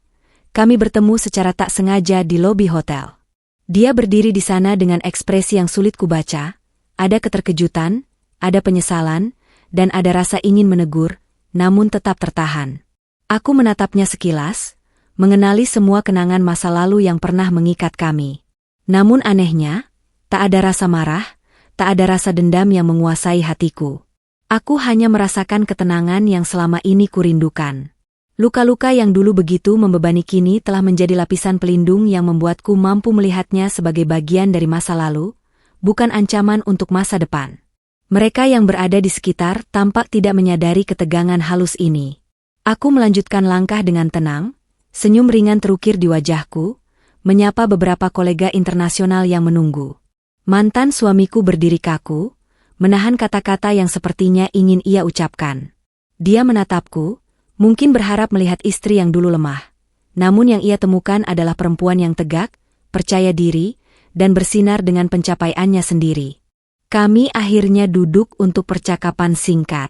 kami bertemu secara tak sengaja di lobi hotel. Dia berdiri di sana dengan ekspresi yang sulit kubaca, ada keterkejutan, ada penyesalan, dan ada rasa ingin menegur, namun tetap tertahan. Aku menatapnya sekilas, mengenali semua kenangan masa lalu yang pernah mengikat kami. Namun anehnya, tak ada rasa marah, tak ada rasa dendam yang menguasai hatiku. Aku hanya merasakan ketenangan yang selama ini kurindukan. Luka-luka yang dulu begitu membebani kini telah menjadi lapisan pelindung yang membuatku mampu melihatnya sebagai bagian dari masa lalu, bukan ancaman untuk masa depan. Mereka yang berada di sekitar tampak tidak menyadari ketegangan halus ini. Aku melanjutkan langkah dengan tenang, senyum ringan terukir di wajahku, menyapa beberapa kolega internasional yang menunggu. Mantan suamiku berdiri kaku, menahan kata-kata yang sepertinya ingin ia ucapkan. Dia menatapku, mungkin berharap melihat istri yang dulu lemah. Namun yang ia temukan adalah perempuan yang tegak, percaya diri, dan bersinar dengan pencapaiannya sendiri. Kami akhirnya duduk untuk percakapan singkat.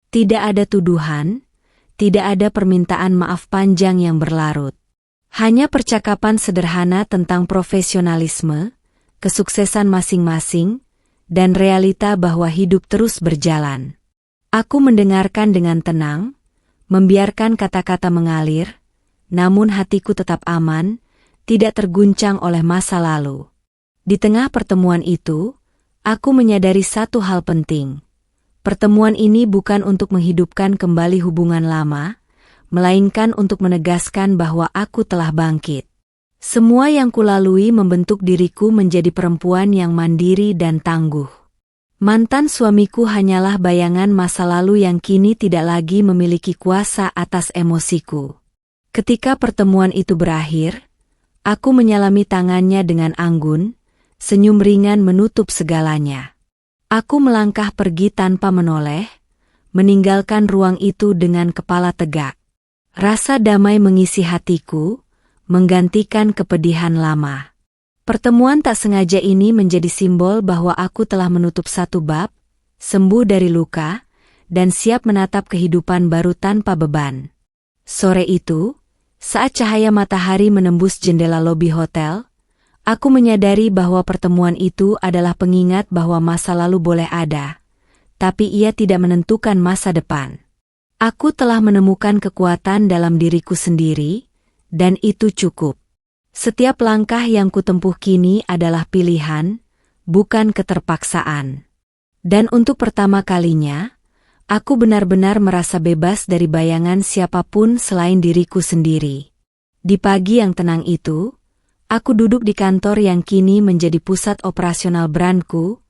Tidak ada tuduhan, tidak ada permintaan maaf panjang yang berlarut. Hanya percakapan sederhana tentang profesionalisme, kesuksesan masing-masing, dan realita bahwa hidup terus berjalan. Aku mendengarkan dengan tenang, membiarkan kata-kata mengalir, namun hatiku tetap aman, tidak terguncang oleh masa lalu. Di tengah pertemuan itu, aku menyadari satu hal penting. Pertemuan ini bukan untuk menghidupkan kembali hubungan lama, melainkan untuk menegaskan bahwa aku telah bangkit. Semua yang kulalui membentuk diriku menjadi perempuan yang mandiri dan tangguh. Mantan suamiku hanyalah bayangan masa lalu yang kini tidak lagi memiliki kuasa atas emosiku. Ketika pertemuan itu berakhir, aku menyalami tangannya dengan anggun, senyum ringan menutup segalanya. Aku melangkah pergi tanpa menoleh, meninggalkan ruang itu dengan kepala tegak. Rasa damai mengisi hatiku, menggantikan kepedihan lama. Pertemuan tak sengaja ini menjadi simbol bahwa aku telah menutup satu bab, sembuh dari luka, dan siap menatap kehidupan baru tanpa beban. Sore itu, saat cahaya matahari menembus jendela lobi hotel, aku menyadari bahwa pertemuan itu adalah pengingat bahwa masa lalu boleh ada, tapi ia tidak menentukan masa depan. Aku telah menemukan kekuatan dalam diriku sendiri, dan itu cukup. Setiap langkah yang kutempuh kini adalah pilihan, bukan keterpaksaan. Dan untuk pertama kalinya, aku benar-benar merasa bebas dari bayangan siapapun selain diriku sendiri. Di pagi yang tenang itu, aku duduk di kantor yang kini menjadi pusat operasional brandku,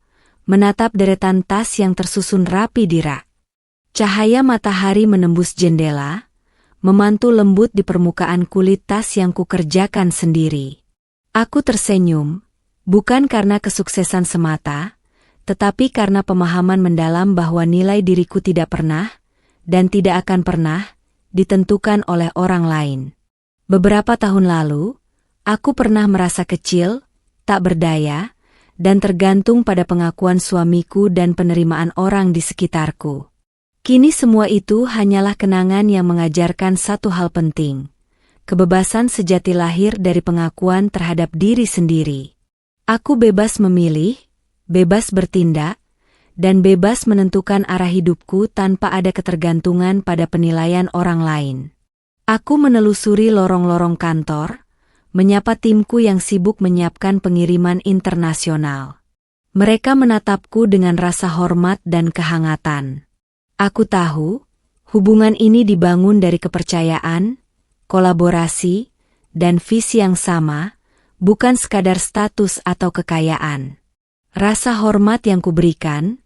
menatap deretan tas yang tersusun rapi di rak. Cahaya matahari menembus jendela, memantul lembut di permukaan kulit tas yang kukerjakan sendiri. Aku tersenyum, bukan karena kesuksesan semata, tetapi karena pemahaman mendalam bahwa nilai diriku tidak pernah, dan tidak akan pernah, ditentukan oleh orang lain. Beberapa tahun lalu, aku pernah merasa kecil, tak berdaya, dan tergantung pada pengakuan suamiku dan penerimaan orang di sekitarku. Kini semua itu hanyalah kenangan yang mengajarkan satu hal penting. Kebebasan sejati lahir dari pengakuan terhadap diri sendiri. Aku bebas memilih, bebas bertindak, dan bebas menentukan arah hidupku tanpa ada ketergantungan pada penilaian orang lain. Aku menelusuri lorong-lorong kantor, menyapa timku yang sibuk menyiapkan pengiriman internasional. Mereka menatapku dengan rasa hormat dan kehangatan. Aku tahu, hubungan ini dibangun dari kepercayaan, kolaborasi, dan visi yang sama, bukan sekadar status atau kekayaan. Rasa hormat yang kuberikan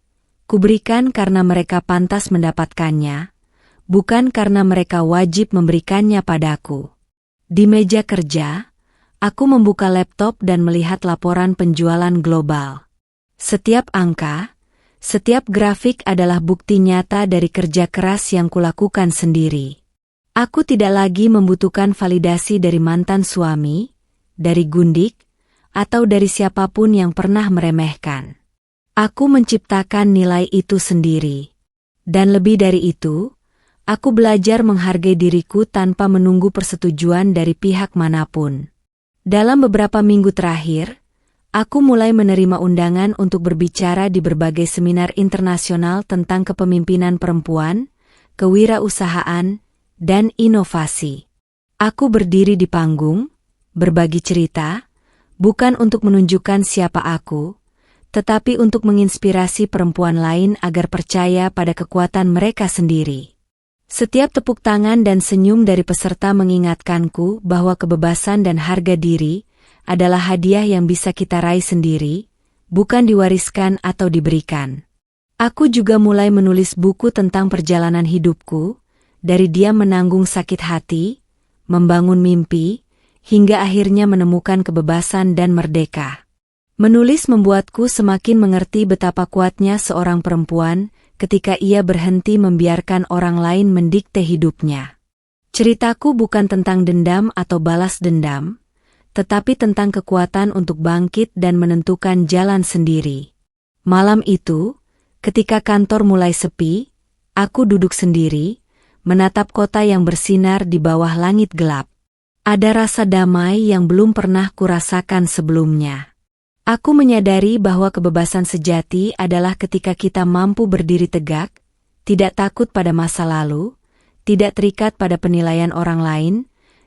karena mereka pantas mendapatkannya, bukan karena mereka wajib memberikannya padaku. Di meja kerja, aku membuka laptop dan melihat laporan penjualan global. Setiap angka, setiap grafik adalah bukti nyata dari kerja keras yang kulakukan sendiri. Aku tidak lagi membutuhkan validasi dari mantan suami, dari gundik, atau dari siapapun yang pernah meremehkan. Aku menciptakan nilai itu sendiri. Dan lebih dari itu, aku belajar menghargai diriku tanpa menunggu persetujuan dari pihak manapun. Dalam beberapa minggu terakhir, aku mulai menerima undangan untuk berbicara di berbagai seminar internasional tentang kepemimpinan perempuan, kewirausahaan, dan inovasi. Aku berdiri di panggung, berbagi cerita, bukan untuk menunjukkan siapa aku, tetapi untuk menginspirasi perempuan lain agar percaya pada kekuatan mereka sendiri. Setiap tepuk tangan dan senyum dari peserta mengingatkanku bahwa kebebasan dan harga diri adalah hadiah yang bisa kita raih sendiri, bukan diwariskan atau diberikan. Aku juga mulai menulis buku tentang perjalanan hidupku, dari dia menanggung sakit hati, membangun mimpi, hingga akhirnya menemukan kebebasan dan merdeka. Menulis membuatku semakin mengerti betapa kuatnya seorang perempuan ketika ia berhenti membiarkan orang lain mendikte hidupnya. Ceritaku bukan tentang dendam atau balas dendam, tetapi tentang kekuatan untuk bangkit dan menentukan jalan sendiri. Malam itu, ketika kantor mulai sepi, aku duduk sendiri, menatap kota yang bersinar di bawah langit gelap. Ada rasa damai yang belum pernah kurasakan sebelumnya. Aku menyadari bahwa kebebasan sejati adalah ketika kita mampu berdiri tegak, tidak takut pada masa lalu, tidak terikat pada penilaian orang lain,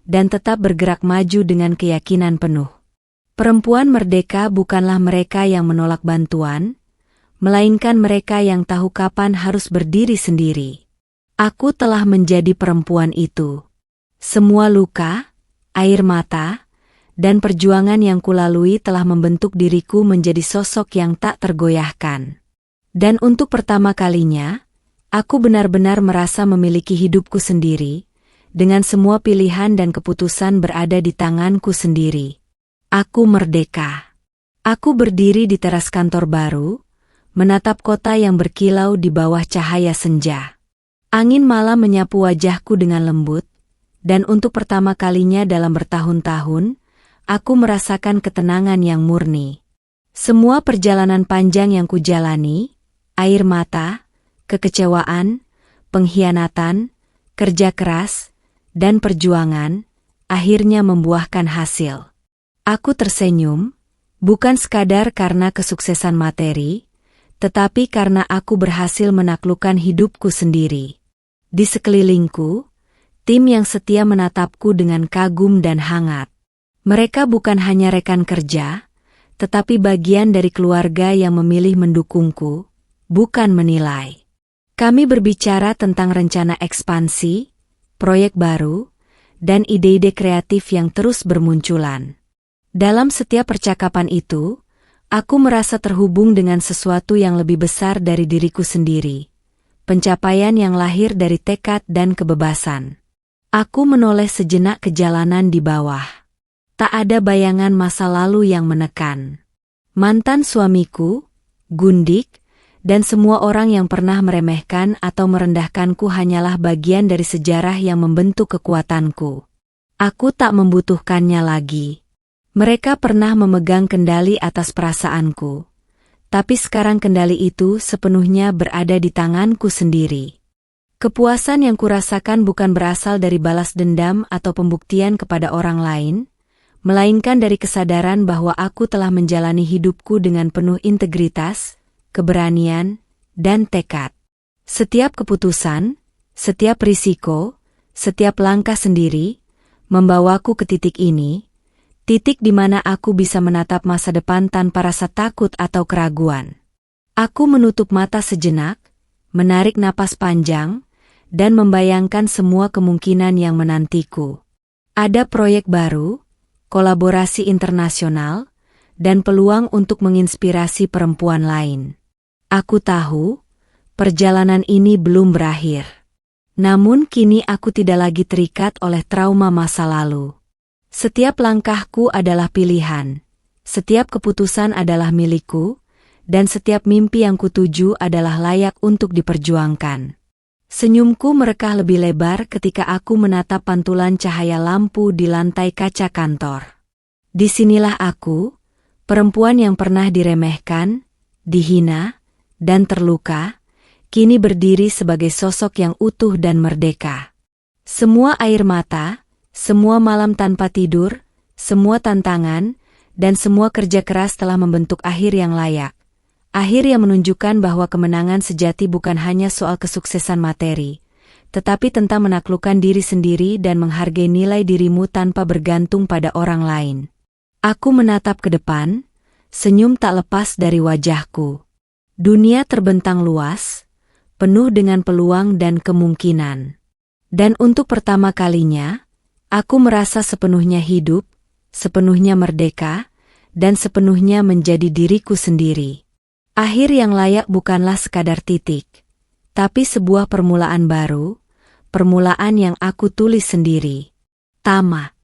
dan tetap bergerak maju dengan keyakinan penuh. Perempuan merdeka bukanlah mereka yang menolak bantuan, melainkan mereka yang tahu kapan harus berdiri sendiri. Aku telah menjadi perempuan itu. Semua luka, air mata, dan perjuangan yang kulalui telah membentuk diriku menjadi sosok yang tak tergoyahkan. Dan untuk pertama kalinya, aku benar-benar merasa memiliki hidupku sendiri, dengan semua pilihan dan keputusan berada di tanganku sendiri. Aku merdeka. Aku berdiri di teras kantor baru, menatap kota yang berkilau di bawah cahaya senja. Angin malam menyapu wajahku dengan lembut, dan untuk pertama kalinya dalam bertahun-tahun, aku merasakan ketenangan yang murni. Semua perjalanan panjang yang kujalani, air mata, kekecewaan, pengkhianatan, kerja keras, dan perjuangan, akhirnya membuahkan hasil. Aku tersenyum, bukan sekadar karena kesuksesan materi, tetapi karena aku berhasil menaklukkan hidupku sendiri. Di sekelilingku, tim yang setia menatapku dengan kagum dan hangat. Mereka bukan hanya rekan kerja, tetapi bagian dari keluarga yang memilih mendukungku, bukan menilai. Kami berbicara tentang rencana ekspansi, proyek baru, dan ide-ide kreatif yang terus bermunculan. Dalam setiap percakapan itu, aku merasa terhubung dengan sesuatu yang lebih besar dari diriku sendiri. pencapaian yang lahir dari tekad dan kebebasan. Aku menoleh sejenak ke jalanan di bawah. Tak ada bayangan masa lalu yang menekan. Mantan suamiku, Gundik, dan semua orang yang pernah meremehkan atau merendahkanku hanyalah bagian dari sejarah yang membentuk kekuatanku. Aku tak membutuhkannya lagi. Mereka pernah memegang kendali atas perasaanku. Tapi sekarang kendali itu sepenuhnya berada di tanganku sendiri. Kepuasan yang kurasakan bukan berasal dari balas dendam atau pembuktian kepada orang lain, melainkan dari kesadaran bahwa aku telah menjalani hidupku dengan penuh integritas, keberanian, dan tekad. Setiap keputusan, setiap risiko, setiap langkah sendiri, membawaku ke titik ini, titik di mana aku bisa menatap masa depan tanpa rasa takut atau keraguan. Aku menutup mata sejenak, menarik napas panjang, dan membayangkan semua kemungkinan yang menantiku. Ada proyek baru, kolaborasi internasional, dan peluang untuk menginspirasi perempuan lain. Aku tahu, perjalanan ini belum berakhir. Namun kini aku tidak lagi terikat oleh trauma masa lalu. Setiap langkahku adalah pilihan, setiap keputusan adalah milikku, dan setiap mimpi yang kutuju adalah layak untuk diperjuangkan. Senyumku merekah lebih lebar ketika aku menatap pantulan cahaya lampu di lantai kaca kantor. Disinilah aku, perempuan yang pernah diremehkan, dihina, dan terluka, kini berdiri sebagai sosok yang utuh dan merdeka. Semua air mata, semua malam tanpa tidur, semua tantangan, dan semua kerja keras telah membentuk akhir yang layak. Akhir yang menunjukkan bahwa kemenangan sejati bukan hanya soal kesuksesan materi, tetapi tentang menaklukkan diri sendiri dan menghargai nilai dirimu tanpa bergantung pada orang lain. Aku menatap ke depan, senyum tak lepas dari wajahku. Dunia terbentang luas, penuh dengan peluang dan kemungkinan. Dan untuk pertama kalinya, aku merasa sepenuhnya hidup, sepenuhnya merdeka, dan sepenuhnya menjadi diriku sendiri. Akhir yang layak bukanlah sekadar titik, tapi sebuah permulaan baru, permulaan yang aku tulis sendiri. Tama.